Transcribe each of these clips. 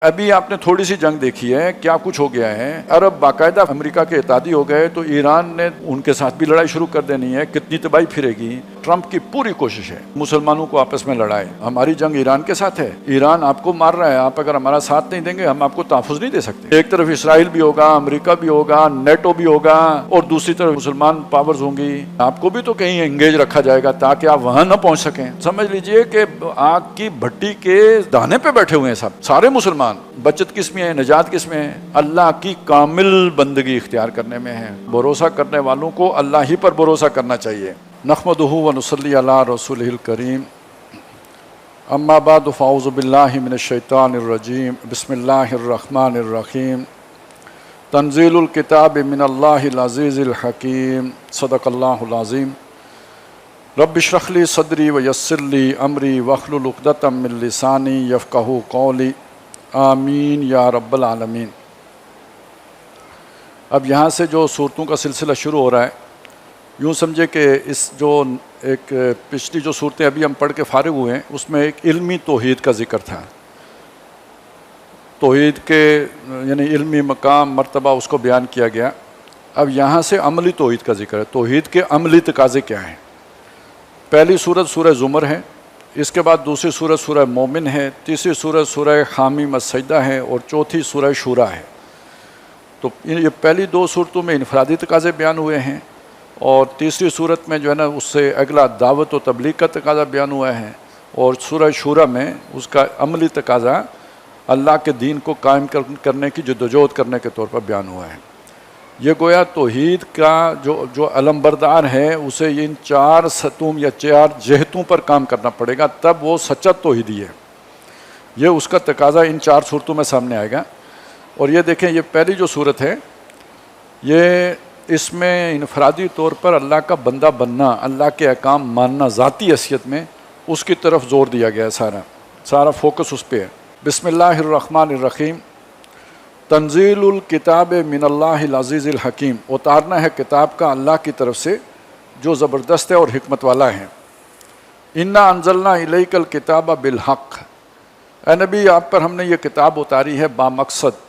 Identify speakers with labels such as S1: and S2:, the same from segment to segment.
S1: ابھی آپ نے تھوڑی سی جنگ دیکھی ہے، کیا کچھ ہو گیا ہے۔ عرب باقاعدہ امریکہ کے اتحادی ہو گئے تو ایران نے ان کے ساتھ بھی لڑائی شروع کر دینی ہے، کتنی تباہی پھرے گی۔ ٹرمپ کی پوری کوشش ہے مسلمانوں کو آپس میں لڑائے۔ ہماری جنگ ایران کے ساتھ ہے، ایران آپ کو مار رہا ہے، آپ اگر ہمارا ساتھ نہیں دیں گے ہم آپ کو تحفظ نہیں دے سکتے۔ ایک طرف اسرائیل بھی ہوگا، امریکہ بھی ہوگا، نیٹو بھی ہوگا، اور دوسری طرف مسلمان پاورز ہوں گی۔ آپ کو بھی تو کہیں انگیج رکھا جائے گا تاکہ آپ وہاں نہ پہنچ سکیں۔ سمجھ لیجئے کہ آگ کی بھٹی کے دانے پہ بیٹھے ہوئے ہیں سارے مسلمان۔ بچت کس میں ہے، نجات کس میں ہے؟ اللہ کی کامل بندگی اختیار کرنے میں ہے۔ بھروسہ کرنے والوں کو اللہ ہی پر بھروسہ کرنا چاہیے۔ نحمدہ ونصلی علی رسولہ الکریم، اما بعد فاعوذ باللہ من الشیطان الرجیم، بسم اللہ الرحمن الرحیم۔ تنزیل الکتاب من اللہ العزیز الحکیم، صدق اللہ العظیم۔ رب اشرح لی صدری ویسر لی امری واحلل عقدۃ من لسانی یفقہوا قولی، آمین یا رب العالمین۔ اب یہاں سے جو صورتوں کا سلسلہ شروع ہو رہا ہے، یوں سمجھے کہ اس جو ایک پچھلی جو صورتیں ابھی ہم پڑھ کے فارغ ہوئے ہیں اس میں ایک علمی توحید کا ذکر تھا، توحید کے یعنی علمی مقام مرتبہ اس کو بیان کیا گیا۔ اب یہاں سے عملی توحید کا ذکر ہے، توحید کے عملی تقاضے کیا ہیں۔ پہلی صورت سورہ زمر ہے، اس کے بعد دوسری سورت سورہ مومن ہے، تیسری سورت سورہ حامیم السجدہ ہے، اور چوتھی سورہ شورا ہے۔ تو یہ پہلی دو صورتوں میں انفرادی تقاضے بیان ہوئے ہیں، اور تیسری صورت میں جو ہے نا اس سے اگلا دعوت و تبلیغ کا تقاضا بیان ہوا ہے، اور سورہ شورا میں اس کا عملی تقاضا اللہ کے دین کو قائم کرنے کی جدوجہد کرنے کے طور پر بیان ہوا ہے۔ یہ گویا توحید کا جو علمبردار ہے اسے ان چار سطحوں یا چار جہتوں پر کام کرنا پڑے گا، تب وہ سچا توحیدی ہے۔ یہ اس کا تقاضا ان چار صورتوں میں سامنے آئے گا۔ اور یہ دیکھیں، یہ پہلی جو صورت ہے، یہ اس میں انفرادی طور پر اللہ کا بندہ بننا، اللہ کے احکام ماننا ذاتی حیثیت میں، اس کی طرف زور دیا گیا ہے۔ سارا فوکس اس پہ ہے۔ بسم اللہ الرحمن الرحیم۔ تنزیل الکتاب من اللہ العزیز الحکیم، اتارنا ہے کتاب کا اللہ کی طرف سے جو زبردست ہے اور حکمت والا ہے۔ انا انزلنا الیک الکتاب بالحق، اے نبی آپ پر ہم نے یہ کتاب اتاری ہے بامقصد،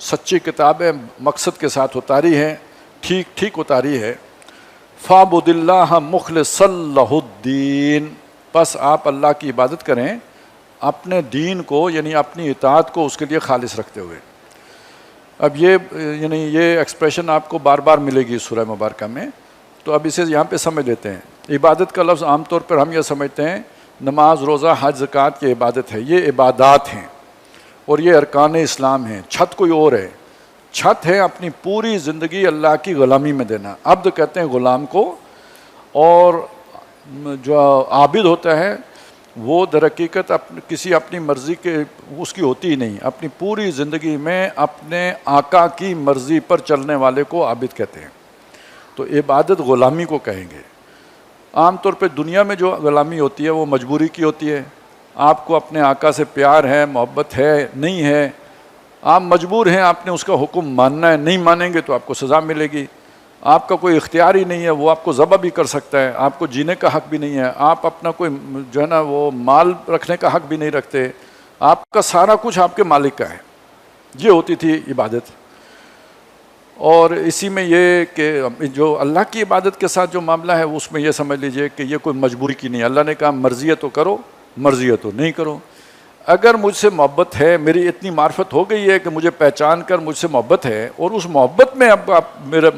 S1: سچی کتاب ہے، مقصد کے ساتھ اتاری ہے، ٹھیک اتاری ہے۔ فاعبد اللہ مخلصا لہ الدین، پس آپ اللہ کی عبادت کریں اپنے دین کو یعنی اپنی اطاعت کو اس کے لیے خالص رکھتے ہوئے۔ اب یہ ایکسپریشن آپ کو بار بار ملے گی سورہ مبارکہ میں، تو اب اسے یہاں پہ سمجھ لیتے ہیں۔ عبادت کا لفظ عام طور پر ہم یہ سمجھتے ہیں نماز، روزہ، حج، زکوٰۃ کی عبادت ہے، یہ عبادات ہیں اور یہ ارکان اسلام ہیں۔ چھت کوئی اور ہے، چھت ہے اپنی پوری زندگی اللہ کی غلامی میں دینا۔ عبد کہتے ہیں غلام کو، اور جو عابد ہوتا ہے وہ در حقیقت کسی اپنی مرضی کے اس کی ہوتی ہی نہیں، اپنی پوری زندگی میں اپنے آقا کی مرضی پر چلنے والے کو عابد کہتے ہیں۔ تو عبادت غلامی کو کہیں گے۔ عام طور پہ دنیا میں جو غلامی ہوتی ہے وہ مجبوری کی ہوتی ہے۔ آپ کو اپنے آقا سے پیار ہے، محبت ہے، نہیں ہے، آپ مجبور ہیں، آپ نے اس کا حکم ماننا ہے، نہیں مانیں گے تو آپ کو سزا ملے گی۔ آپ کا کوئی اختیار ہی نہیں ہے، وہ آپ کو ذبح بھی کر سکتا ہے، آپ کو جینے کا حق بھی نہیں ہے، آپ اپنا کوئی جو ہے نا وہ مال رکھنے کا حق بھی نہیں رکھتے، آپ کا سارا کچھ آپ کے مالک کا ہے۔ یہ ہوتی تھی عبادت۔ اور اسی میں یہ کہ جو اللہ کی عبادت کے ساتھ جو معاملہ ہے اس میں یہ سمجھ لیجئے کہ یہ کوئی مجبوری کی نہیں ہے۔ اللہ نے کہا مرضی ہے تو کرو، مرضی ہے تو نہیں کرو۔ اگر مجھ سے محبت ہے، میری اتنی معرفت ہو گئی ہے کہ مجھے پہچان کر مجھ سے محبت ہے، اور اس محبت میں اب آپ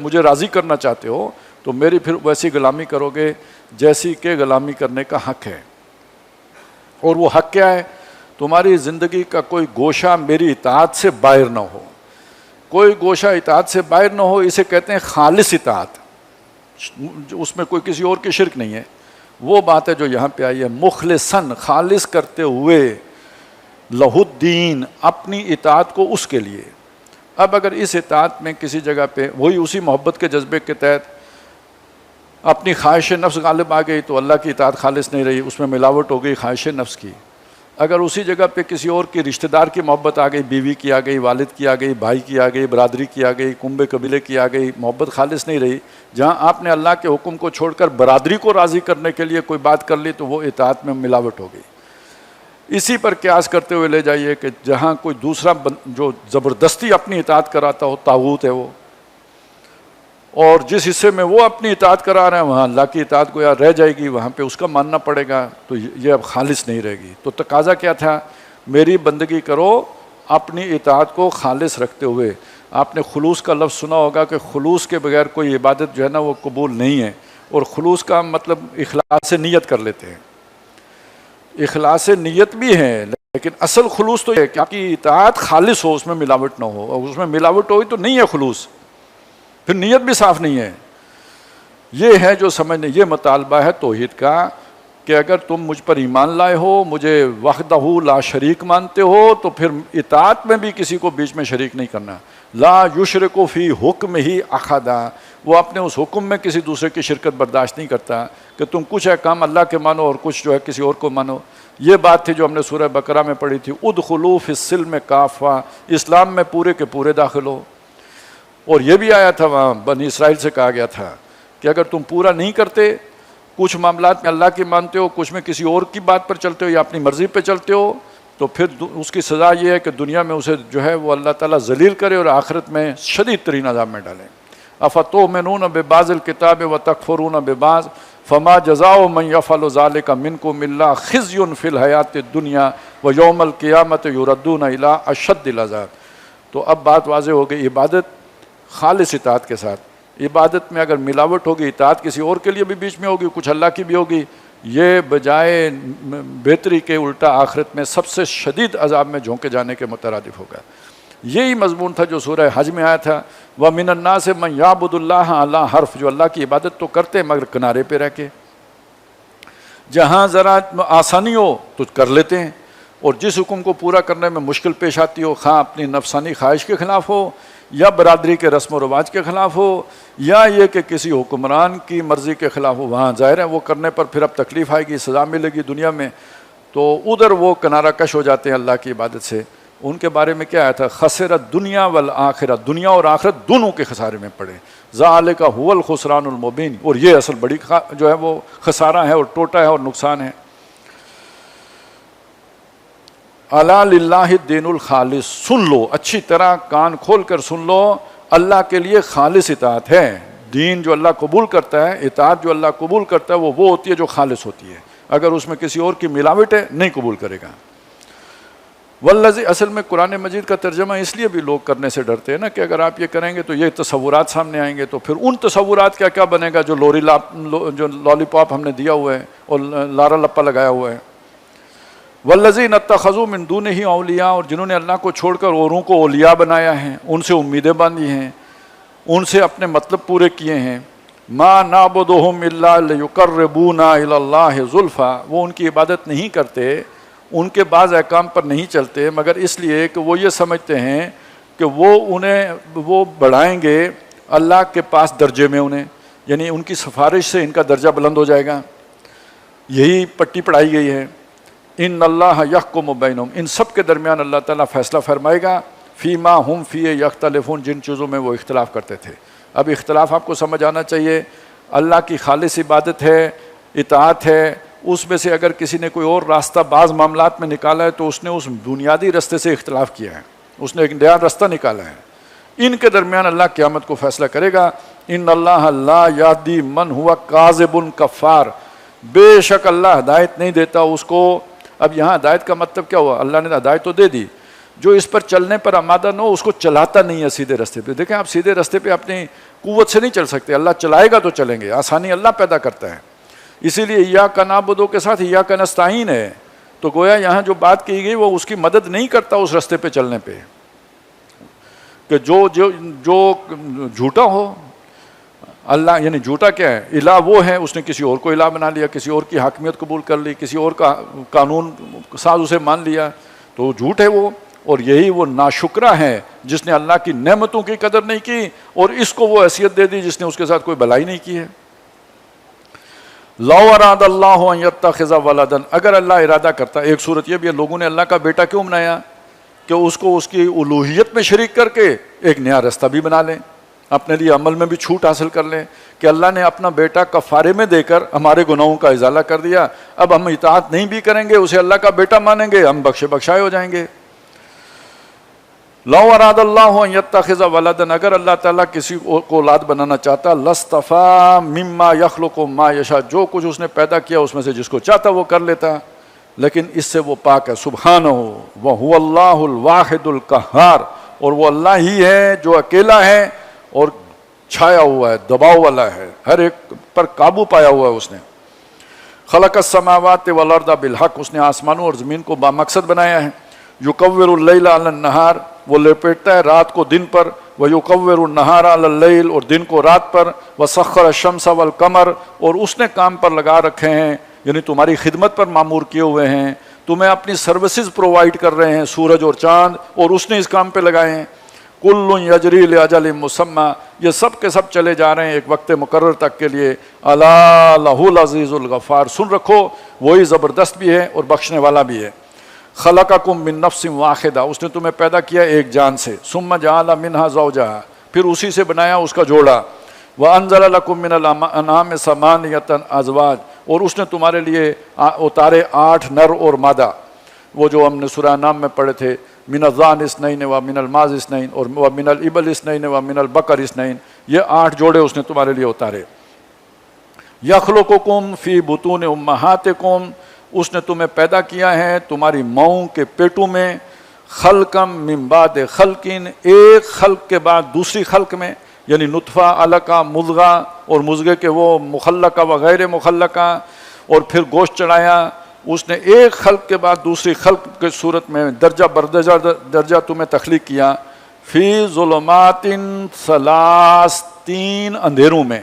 S1: مجھے راضی کرنا چاہتے ہو تو میری پھر ویسی غلامی کرو گے جیسی کہ غلامی کرنے کا حق ہے۔ اور وہ حق کیا ہے؟ تمہاری زندگی کا کوئی گوشہ میری اطاعت سے باہر نہ ہو، کوئی گوشہ اطاعت سے باہر نہ ہو، اسے کہتے ہیں خالص اطاعت، اس میں کوئی کسی اور کی شرک نہیں ہے۔ وہ بات ہے جو یہاں پہ آئی ہے، مخلصاً، خالص کرتے ہوئے، لہ الدین، اپنی اطاعت کو اس کے لیے۔ اب اگر اس اطاعت میں کسی جگہ پہ وہی اسی محبت کے جذبے کے تحت اپنی خواہش نفس غالب آ گئی تو اللہ کی اطاعت خالص نہیں رہی، اس میں ملاوٹ ہو گئی خواہش نفس کی۔ اگر اسی جگہ پہ کسی اور کی رشتہ دار کی محبت آ گئی، بیوی کی آ گئی، والد کی آ گئی، بھائی کی آ گئی، برادری کی آ گئی، کنبے قبیلے کی آ گئی، محبت خالص نہیں رہی۔ جہاں آپ نے اللہ کے حکم کو چھوڑ کر برادری کو راضی کرنے کے لیے کوئی بات کر لی تو وہ اطاعت میں ملاوٹ ہو گئی۔ اسی پر قیاس کرتے ہوئے لے جائیے کہ جہاں کوئی دوسرا جو زبردستی اپنی اطاعت کراتا ہو طاغوت ہے وہ، اور جس حصے میں وہ اپنی اطاعت کرا رہے ہیں وہاں اللہ کی اطاعت گویا رہ جائے گی، وہاں پہ اس کا ماننا پڑے گا، تو یہ اب خالص نہیں رہے گی۔ تو تقاضا کیا تھا؟ میری بندگی کرو اپنی اطاعت کو خالص رکھتے ہوئے۔ آپ نے خلوص کا لفظ سنا ہوگا کہ خلوص کے بغیر کوئی عبادت جو ہے نا وہ قبول نہیں ہے، اور خلوص کا مطلب اخلاص نیت کر لیتے ہیں۔ اخلاص نیت بھی ہے، لیکن اصل خلوص تو یہ ہے کہ آپ کی اطاعت خالص ہو، اس میں ملاوٹ نہ ہو، اور اس میں ملاوٹ ہوئی تو نہیں ہے خلوص، پھر نیت بھی صاف نہیں ہے۔ یہ ہے جو سمجھنے، یہ مطالبہ ہے توحید کا کہ اگر تم مجھ پر ایمان لائے ہو، مجھے وحدہ لا شریک مانتے ہو، تو پھر اطاعت میں بھی کسی کو بیچ میں شریک نہیں کرنا۔ لا یشرک فی حکم ہی احدا، وہ اپنے اس حکم میں کسی دوسرے کی شرکت برداشت نہیں کرتا کہ تم کچھ احکام اللہ کے مانو اور کچھ جو ہے کسی اور کو مانو۔ یہ بات تھی جو ہم نے سورہ بقرہ میں پڑھی تھی، ادخلوا فی السلم کافہ، اسلام میں پورے کے پورے داخل ہو۔ اور یہ بھی آیا تھا وہاں بنی اسرائیل سے کہا گیا تھا کہ اگر تم پورا نہیں کرتے، کچھ معاملات میں اللہ کی مانتے ہو، کچھ میں کسی اور کی بات پر چلتے ہو یا اپنی مرضی پہ چلتے ہو، تو پھر اس کی سزا یہ ہے کہ دنیا میں اسے جو ہے وہ اللہ تعالیٰ ذلیل کرے اور آخرت میں شدید ترین عذاب میں ڈالے۔ افتؤمنون ببعض الکتاب وتکفرون ببعض فما جزاء من یفعل ذلک منکم الا خزی فی الحیاۃ الدنیا ویوم القیامۃ یردون الی اشد العذاب۔ تو اب بات واضح ہو گئی، عبادت خالص اطاعت کے ساتھ، عبادت میں اگر ملاوٹ ہوگی، اطاعت کسی اور کے لیے بھی بیچ میں ہوگی، کچھ اللہ کی بھی ہوگی، یہ بجائے بہتری کے الٹا آخرت میں سب سے شدید عذاب میں جھونکے جانے کے مترادف ہوگا۔ یہی مضمون تھا جو سورہ حج میں آیا تھا، وَمِنَ النَّاسِ مَن يَعْبُدُ اللَّهَ عَلَىٰ حرف، جو اللہ کی عبادت تو کرتے ہیں مگر کنارے پہ رہ کے، جہاں ذرا آسانی ہو تو کر لیتے ہیں، اور جس حکم کو پورا کرنے میں مشکل پیش آتی ہو، خواہ اپنی نفسانی خواہش کے خلاف ہو یا برادری کے رسم و رواج کے خلاف ہو یا یہ کہ کسی حکمران کی مرضی کے خلاف ہو، وہاں ظاہر ہے وہ کرنے پر پھر اب تکلیف آئے گی، سزا ملے گی دنیا میں، تو ادھر وہ کنارہ کش ہو جاتے ہیں اللہ کی عبادت سے۔ ان کے بارے میں کیا آیا تھا؟ خسرت دنیا والآخرہ، دنیا اور آخرت دونوں کے خسارے میں پڑے، ذالک هو الخسران المبین، اور یہ اصل بڑی جو ہے وہ خسارہ ہے اور ٹوٹا ہے اور نقصان ہے۔ الا للہ الدین الخالص، سن لو اچھی طرح، کان کھول کر سن لو، اللہ کے لیے خالص اطاعت ہے۔ دین جو اللہ قبول کرتا ہے، اطاعت جو اللہ قبول کرتا ہے، وہ ہوتی ہے جو خالص ہوتی ہے، اگر اس میں کسی اور کی ملاوٹ ہے نہیں قبول کرے گا۔ والذی، اصل میں قرآن مجید کا ترجمہ اس لیے بھی لوگ کرنے سے ڈرتے ہیں نا کہ اگر آپ یہ کریں گے تو یہ تصورات سامنے آئیں گے، تو پھر ان تصورات کا کیا بنے گا جو جو لالی پاپ ہم نے دیا ہوا ہے اور لارا لپا لگایا ہوا ہے۔ والذین اتخذوا من دونہ اولیاء، اور جنہوں نے اللہ کو چھوڑ کر اوروں کو اولیاء بنایا ہے، ان سے امیدیں باندھی ہیں، ان سے اپنے مطلب پورے کیے ہیں۔ ما نعبدہم الا لیقربونا الی اللہ زلفیٰ، وہ ان کی عبادت نہیں کرتے، ان کے بعض احکام پر نہیں چلتے مگر اس لیے کہ وہ یہ سمجھتے ہیں کہ وہ بڑھائیں گے اللہ کے پاس درجے میں انہیں، یعنی ان کی سفارش سے ان کا درجہ بلند ہو جائے گا۔ یہی پٹی پڑھائی گئی ہے، ان اللہ یحکم بینہم، ان سب کے درمیان اللہ تعالیٰ فیصلہ فرمائے گا، فیما ہم فیہ یختلفون، جن چیزوں میں وہ اختلاف کرتے تھے۔ اب اختلاف آپ کو سمجھ آنا چاہیے، اللہ کی خالص عبادت ہے، اطاعت ہے، اس میں سے اگر کسی نے کوئی اور راستہ بعض معاملات میں نکالا ہے تو اس نے اس بنیادی راستے سے اختلاف کیا ہے، اس نے ایک نیا راستہ نکالا ہے۔ ان کے درمیان اللہ قیامت کو فیصلہ کرے گا۔ ان اللہ لا یہدی من ہوا کاذب کفار، بے شک اللہ ہدایت نہیں دیتا اس کو۔ اب یہاں ہدایت کا مطلب کیا ہوا؟ اللہ نے ہدایت تو دے دی، جو اس پر چلنے پر آمادہ نہ ہو اس کو چلاتا نہیں ہے سیدھے راستے پہ۔ دیکھیں آپ سیدھے راستے پہ اپنی قوت سے نہیں چل سکتے، اللہ چلائے گا تو چلیں گے، آسانی اللہ پیدا کرتا ہے۔ اسی لیے ایاک نعبد کے ساتھ ایاک نستعین ہے، تو گویا یہاں جو بات کی گئی وہ اس کی مدد نہیں کرتا اس راستے پہ چلنے پہ، کہ جو جھوٹا ہو اللہ، یعنی جھوٹا کیا ہے؟ الہ وہ ہے، اس نے کسی اور کو الہ بنا لیا، کسی اور کی حاکمیت قبول کر لی، کسی اور کا قانون ساز اسے مان لیا، تو جھوٹ ہے وہ۔ اور یہی وہ ناشکرہ ہے جس نے اللہ کی نعمتوں کی قدر نہیں کی اور اس کو وہ حیثیت دے دی جس نے اس کے ساتھ کوئی بھلائی نہیں کی ہے۔ لو اراد اللہ ان یتخذ ولدا، اگر اللہ ارادہ کرتا، ایک صورت یہ بھی ہے لوگوں نے اللہ کا بیٹا کیوں بنایا کہ اس کو اس کی الوہیت میں شریک کر کے ایک نیا راستہ بھی بنا لیں۔ اپنے لیے عمل میں بھی چھوٹ حاصل کر لیں کہ اللہ نے اپنا بیٹا کفارے میں دے کر ہمارے گناہوں کا ازالہ کر دیا، اب ہم اطاعت نہیں بھی کریں گے، اسے اللہ کا بیٹا مانیں گے، ہم بخشے بخشائے ہو جائیں گے۔ لو اراد اللہ ان یتخذ ولدا، اگر اللہ تعالیٰ کسی کو اولاد بنانا چاہتا، لاصطفیٰ مما یخلق ما یشاء، جو کچھ اس نے پیدا کیا اس میں سے جس کو چاہتا وہ کر لیتا، لیکن اس سے وہ پاک ہے۔ سبحانہ وہو اللہ الواحد القہار، اور وہ اللہ ہی ہے جو اکیلا ہے اور چھایا ہوا ہے، دباؤ والا ہے، ہر ایک پر قابو پایا ہوا ہے اس نے۔ خلق السماوات والارض بالحق، اس نے آسمانوں اور زمین کو بامقصد بنایا ہے۔ یکور اللیل علی النہار، وہ لپیٹتا ہے رات کو دن پر، ویکور النہار علی اللیل، اور دن کو رات پر، وسخر الشمس والقمر، اور اس نے کام پر لگا رکھے ہیں، یعنی تمہاری خدمت پر معمور کیے ہوئے ہیں، تمہیں اپنی سروسز پرووائڈ کر رہے ہیں، سورج اور چاند، اور اس نے اس کام پہ لگائے ہیں۔ کل یجری لاجل مسمی، یہ سب کے سب چلے جا رہے ہیں ایک وقت مقرر تک کے لیے۔ الا لہ العزیز الغفار، سن رکھو وہی زبردست بھی ہے اور بخشنے والا بھی ہے۔ خلقکم من نفس واحدہ، اس نے تمہیں پیدا کیا ایک جان سے، ثم جعل منها زوجها، پھر اسی سے بنایا اس کا جوڑا، وانزل لکم من الانعام ثمانیۃ ازواج، اور اس نے تمہارے لیے اتارے 8 نر اور مادہ، وہ جو ہم نے سورہ انعام میں پڑھے تھے، من الظان اثنین ومن الماعز اثنین اور ومن الابل اثنین ومن البقر اثنین، یہ 8 جوڑے اس نے تمہارے لیے اتارے۔ یخلقکم فی بطون امہاتکم، اس نے تمہیں پیدا کیا ہے تمہاری ماؤں کے پیٹوں میں، خلقم من بعد خلقین، ایک خلق کے بعد دوسری خلق میں، یعنی نطفہ، علقہ، مضغہ، اور مضغے کے وہ مخلقہ و غیر مخلقہ، اور پھر گوشت چڑھایا، اس نے ایک خلق کے بعد دوسری خلق کے صورت میں درجہ درجہ تمہیں تخلیق کیا۔ فی ظلمات ثلاث، 3 اندھیروں میں،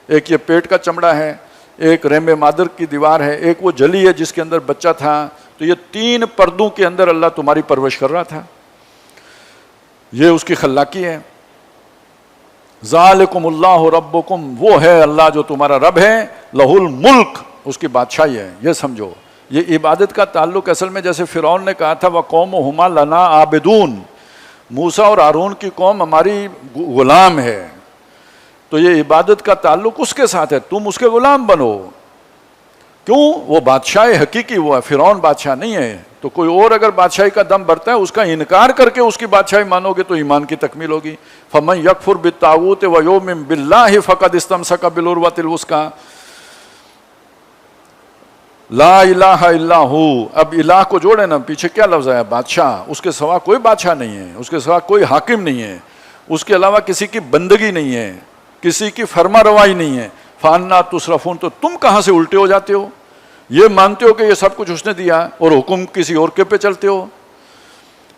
S1: ایک یہ پیٹ کا چمڑا ہے، ایک رحم مادر کی دیوار ہے، ایک وہ جلی ہے جس کے اندر بچہ تھا، تو یہ 3 پردوں کے اندر اللہ تمہاری پرورش کر رہا تھا، یہ اس کی خلاقی ہے۔ ذالکم اللہ ربکم، وہ ہے اللہ جو تمہارا رب ہے، لہ الملک، اس کی بادشاہی ہے۔ یہ سمجھو، یہ عبادت کا تعلق اصل میں جیسے فرعون نے کہا تھا وَقَوْمُهُمَا لَنَا عَابِدُونَ، موسیٰ اور ہارون کی قوم ہماری غلام ہے، تو یہ عبادت کا تعلق اس کے ساتھ ہے، تم اس کے غلام بنو۔ کیوں؟ وہ بادشاہ حقیقی وہ ہے، فرعون بادشاہ نہیں ہے، تو کوئی اور اگر بادشاہی کا دم بھرتا ہے اس کا انکار کر کے اس کی بادشاہی مانو گے تو ایمان کی تکمیل ہوگی۔ فَمَن يَكْفُرْ بِالطَّاغُوتِ وَيُؤْمِن بِاللَّهِ فَقَدِ اسْتَمْسَكَ بِالْعُرْوَةِ الْوُثْقَىٰ۔ لا الہ الا ہو، اب الہ کو جوڑے نا، پیچھے کیا لفظ ہے؟ بادشاہ، اس کے سوا کوئی بادشاہ نہیں ہے، اس کے سوا کوئی حاکم نہیں ہے، اس کے علاوہ کسی کی بندگی نہیں ہے، کسی کی فرما روائی نہیں ہے۔ فَأَنَّىٰ تُصْرَفُونَ، تو تم کہاں سے الٹے ہو جاتے ہو؟ یہ مانتے ہو کہ یہ سب کچھ اس نے دیا اور حکم کسی اور کے پہ چلتے ہو۔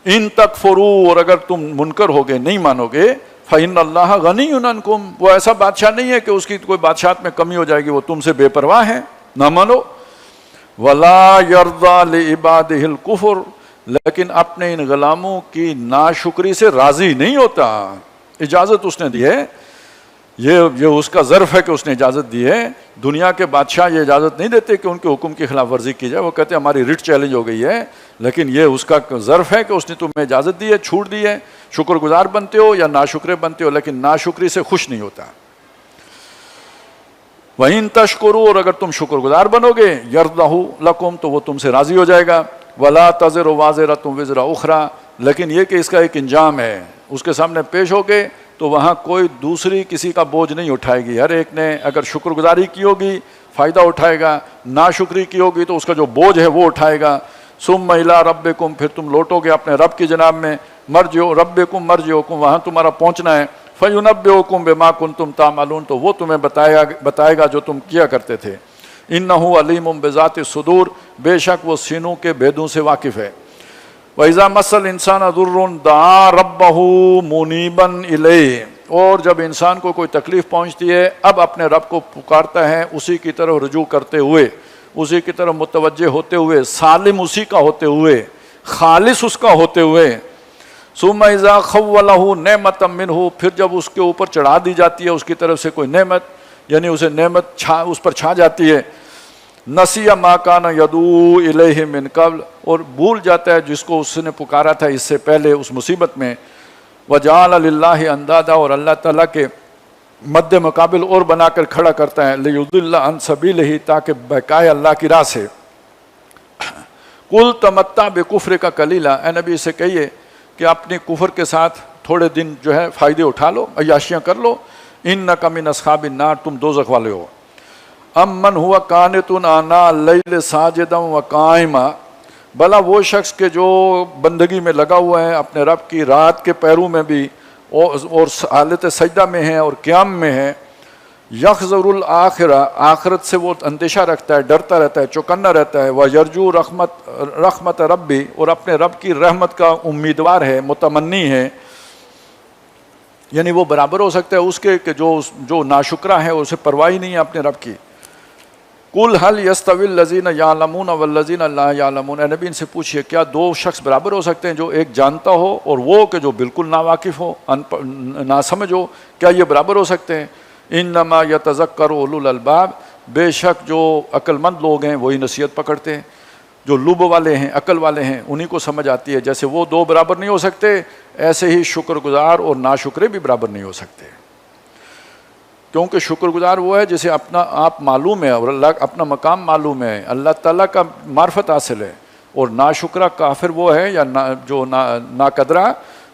S1: ان تکفروا، اور اگر تم منکر ہوگے نہیں مانو گے، فَإِنَّ اللَّهَ غَنِيٌّ عَنْكُمْ، وہ ایسا بادشاہ نہیں ہے کہ اس کی کوئی بادشاہت میں کمی ہو جائے گی، وہ تم سے بے پرواہ ہے، نہ مانو۔ وَلَا يَرْضَىٰ لِعِبَادِهِ الْكُفْرَ، لیکن اپنے ان غلاموں کی ناشکری سے راضی نہیں ہوتا۔ اجازت اس نے دی ہے، یہ اس کا ظرف ہے کہ اس نے اجازت دی ہے۔ دنیا کے بادشاہ یہ اجازت نہیں دیتے کہ ان کے حکم کی خلاف ورزی کی جائے، وہ کہتے ہیں ہماری ریٹ چیلنج ہو گئی ہے، لیکن یہ اس کا ظرف ہے کہ اس نے تمہیں اجازت دی ہے، چھوٹ دی ہے، شکر گزار بنتے ہو یا ناشکرے بنتے ہو، لیکن ناشکری سے خوش نہیں ہوتا۔ وَإِن تَشْكُرُوا، اور اگر تم شکر گزار بنو گے، يَرْضَهُ لَكُمْ، تو وہ تم سے راضی ہو جائے گا۔ وَلَا تَزِرُ وَازِرَةٌ وِزْرَ أُخْرَىٰ، لیکن یہ کہ اس کا ایک انجام ہے، اس کے سامنے پیش ہو گے تو وہاں کوئی دوسری کسی کا بوجھ نہیں اٹھائے گی، ہر ایک نے اگر شکر گزاری کی ہوگی فائدہ اٹھائے گا، ناشکری کی ہوگی تو اس کا جو بوجھ ہے وہ اٹھائے گا۔ ثُمَّ إِلَىٰ رَبِّكُمْ، پھر تم لوٹو گے اپنے رب کی جناب میں، مرجعو ربکم مرجعکم، وہاں تمہارا پہنچنا ہے۔ فَيُنَبِّئُكُم بِمَا كُنتُمْ تَعْمَلُونَ، تو وہ تمہیں بتائے گا جو تم کیا کرتے تھے۔ إِنَّهُ عَلِيمٌ بِذَاتِ الصُّدُورِ، بے شک وہ سینوں کے بھیدوں سے واقف ہے۔ وَإِذَا مَسَّ الْإِنسَانَ ضُرٌّ دَعَا رَبَّهُ مُنِيبًا إِلَيْهِ، اور جب انسان کو کوئی تکلیف پہنچتی ہے اب اپنے رب کو پکارتا ہے، اسی کی طرف رجوع کرتے ہوئے، اسی کی طرف متوجہ ہوتے ہوئے، سالم اسی کا ہوتے ہوئے، خالص اس کا ہوتے ہوئے۔ ثم اذا خولہ نعمتا منہ، پھر جب اس کے اوپر چڑھا دی جاتی ہے اس کی طرف سے کوئی نعمت، یعنی اسے نعمت اس پر چھا جاتی ہے، نسی ما کان یدعو الیہ من قبل، اور بھول جاتا ہے جس کو اس نے پکارا تھا اس سے پہلے اس مصیبت میں، وَجَعَلَ لِلَّهِ اندادا، اور اللہ تعالیٰ کے مد مقابل اور بنا کر کھڑا کرتا ہے، لِيُضِلَّ عَن سَبِيلِهِ، تاکہ بہکائے اللہ کی راہ سے۔ قُلْ تَمَتَّعْ بِكُفْرِكَ قَلِيلًا، اے نبی سے کہیے کہ اپنے کفر کے ساتھ تھوڑے دن جو ہے فائدے اٹھا لو، عیاشیاں کر لو، اِنَّكَ مِنْ أَصْحَابِ النَّارِ، تم دوزخ والے ہو۔ أَمَّنْ هُوَ قَانِتٌ آنَاءَ اللَّيْلِ سَاجِدًا وَقَائِمًا، بھلا وہ شخص کے جو بندگی میں لگا ہوا ہے اپنے رب کی رات کے پہروں میں بھی اور حالت سجدہ میں ہے اور قیام میں ہے، یحذر الآخرہ، آخرت سے وہ اندیشہ رکھتا ہے، ڈرتا رہتا ہے، چوکنا رہتا ہے، وَیرجو رحمت ربی، اور اپنے رب کی رحمت کا امیدوار ہے، متمنی ہے، یعنی وہ برابر ہو سکتا ہے اس کے کہ جو ناشکرہ ہے اسے پرواہ نہیں ہے اپنے رب کی۔ قُلْ هَلْ يَسْتَوِي الَّذِينَ يَعْلَمُونَ وَالَّذِينَ لَا يَعْلَمُونَ، اے نبی ان سے پوچھئے کیا دو شخص برابر ہو سکتے ہیں، جو ایک جانتا ہو اور وہ کہ جو بالکل ناواقف ہو، ناسمجھ ہو، کیا یہ برابر ہو سکتے ہیں؟ انما یتذکر اولو الالباب، بے شک جو عقل مند لوگ ہیں وہی نصیحت پکڑتے ہیں، جو لب والے ہیں، عقل والے ہیں، انہی کو سمجھ آتی ہے۔ جیسے وہ دو برابر نہیں ہو سکتے، ایسے ہی شکر گزار اور ناشکرے بھی برابر نہیں ہو سکتے، کیونکہ شکر گزار وہ ہے جسے اپنا آپ معلوم ہے اور اللہ اپنا مقام معلوم ہے، اللہ تعالیٰ کا معرفت حاصل ہے، اور ناشکرہ کافر وہ ہے یا جو ناقدرہ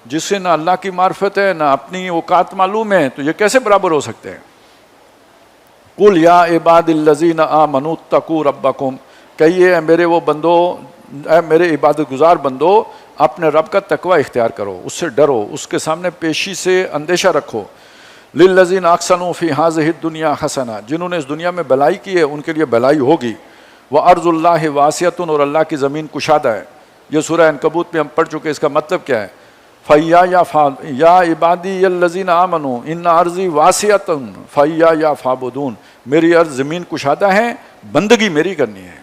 S1: جس سے نہ اللہ کی معرفت ہے نہ اپنی اوقات معلوم ہے، تو یہ کیسے برابر ہو سکتے ہیں؟ قُلْ يَا عِبَادِ الَّذِينَ آمَنُوا اتَّقُوا رَبَّكُمْ، کہیے اے میرے وہ بندو، اے میرے عبادت گزار بندو، اپنے رب کا تقوی اختیار کرو، اس سے ڈرو، اس کے سامنے پیشی سے اندیشہ رکھو۔ لِلَّذِينَ أَحْسَنُوا فِي هَذِهِ الدُّنْيَا حَسَنَةٌ، جنہوں نے اس دنیا میں بھلائی کی ہے ان کے لیے بھلائی ہوگی۔ وَأَرْضُ اللَّهِ وَاسِعَةٌ، اور اللہ کی زمین کشادہ ہے۔ یہ سورہ عنکبوت میں ہم پڑھ چکے، اس کا مطلب کیا ہے؟ یا عبادی الذین آمنوا ان ارضی واسعۃ فإیایا فاعبدون، میری ارض زمین کشادہ ہے، بندگی میری کرنی ہے۔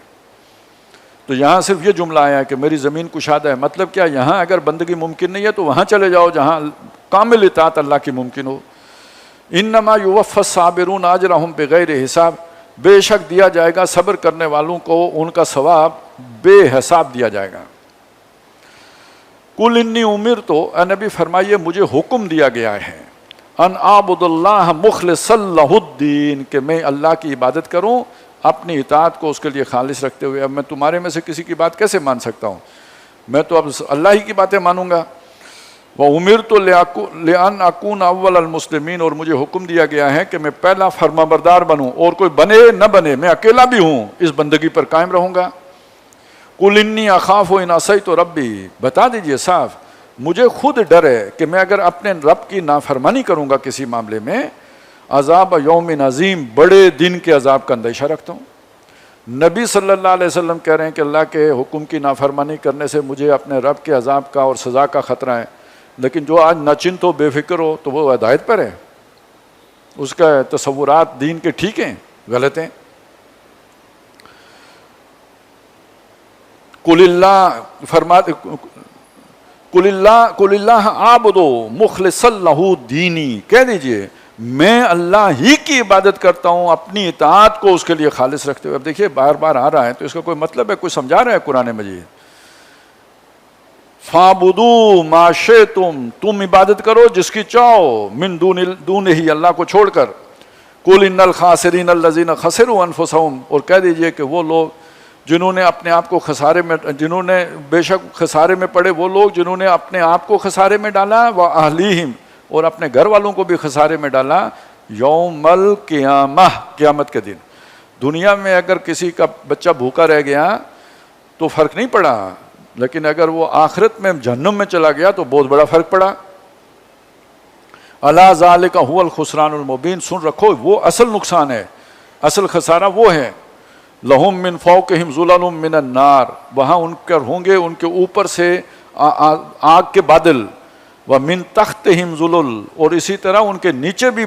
S1: تو یہاں صرف یہ جملہ آیا ہے کہ میری زمین کشادہ ہے، مطلب کیا؟ یہاں اگر بندگی ممکن نہیں ہے تو وہاں چلے جاؤ جہاں کامل اطاعت اللہ کی ممکن ہو۔ انما یوفی الصابرون اجرهم بغیر حساب، بے شک دیا جائے گا صبر کرنے والوں کو ان کا ثواب بے حساب دیا جائے گا۔ قُلْ إِنِّي أُمِرْتُ، اے نبی فرمائیے مجھے حکم دیا گیا ہے، ان اعبد اللہ مخلصا لہ الدین، کہ میں اللہ کی عبادت کروں اپنی اطاعت کو اس کے لیے خالص رکھتے ہوئے۔ اب میں تمہارے میں سے کسی کی بات کیسے مان سکتا ہوں؟ میں تو اب اللہ ہی کی باتیں مانوں گا۔ وَأُمِرْتُ لِأَنْ أَكُونَ أَوَّلَ الْمُسْلِمِينَ، اور مجھے حکم دیا گیا ہے کہ میں پہلا فرمانبردار بنوں، اور کوئی بنے نہ بنے میں اکیلا بھی ہوں اس بندگی پر قائم رہوں گا۔ قُلْ إِنِّي أَخَافُ إِنْ عَصَيْتُ رَبِّي، بتا دیجئے صاف، مجھے خود ڈر ہے کہ میں اگر اپنے رب کی نافرمانی کروں گا کسی معاملے میں، عذاب یوم عظیم، بڑے دن کے عذاب کا اندیشہ رکھتا ہوں۔ نبی صلی اللہ علیہ وسلم کہہ رہے ہیں کہ اللہ کے حکم کی نافرمانی کرنے سے مجھے اپنے رب کے عذاب کا اور سزا کا خطرہ ہے، لیکن جو آج ناچنت ہو، بے فکر ہو، تو وہ ہدایت پر ہے، اس کا تصورات دین کے ٹھیک ہیں غلط ہیں۔ قُلِ اللَّهَ أَعْبُدُ مُخْلِصًا لَهُ دِينِي، کہہ دیجئے میں اللہ ہی کی عبادت کرتا ہوں اپنی اطاعت کو اس کے لیے خالص رکھتے ہوئے۔ اب دیکھیے بار بار آ رہا ہے تو اس کا کوئی مطلب ہے، کوئی سمجھا رہا ہے قرآن مجید۔ فَاعْبُدُوا مَا شِئْتُمْ، تم عبادت کرو جس کی چاہو، مِن دونہ ہی، اللہ کو چھوڑ کر۔ قُلْ إِنَّ الْخَاسِرِينَ الَّذِينَ خَسِرُوا أَنفُسَهُمْ، اور کہہ دیجئے کہ وہ لوگ جنہوں نے اپنے آپ کو خسارے میں، جنہوں نے بے شک خسارے میں پڑے وہ لوگ جنہوں نے اپنے آپ کو خسارے میں ڈالا، وَأَهْلِيهِمْ، اور اپنے گھر والوں کو بھی خسارے میں ڈالا، یوم القیامہ، قیامت کے دن۔ دنیا میں اگر کسی کا بچہ بھوکا رہ گیا تو فرق نہیں پڑا، لیکن اگر وہ آخرت میں جہنم میں چلا گیا تو بہت بڑا فرق پڑا۔ الا ذالک هو الخسران المبین، سن رکھو وہ اصل نقصان ہے، اصل خسارہ وہ ہے۔ لہم من فوقہم ظلل من النار، وہاں ان پر ہوں گے ان کے اوپر سے آگ کے بادل، ومن تحتہم ظلل، اور اسی طرح ان کے نیچے بھی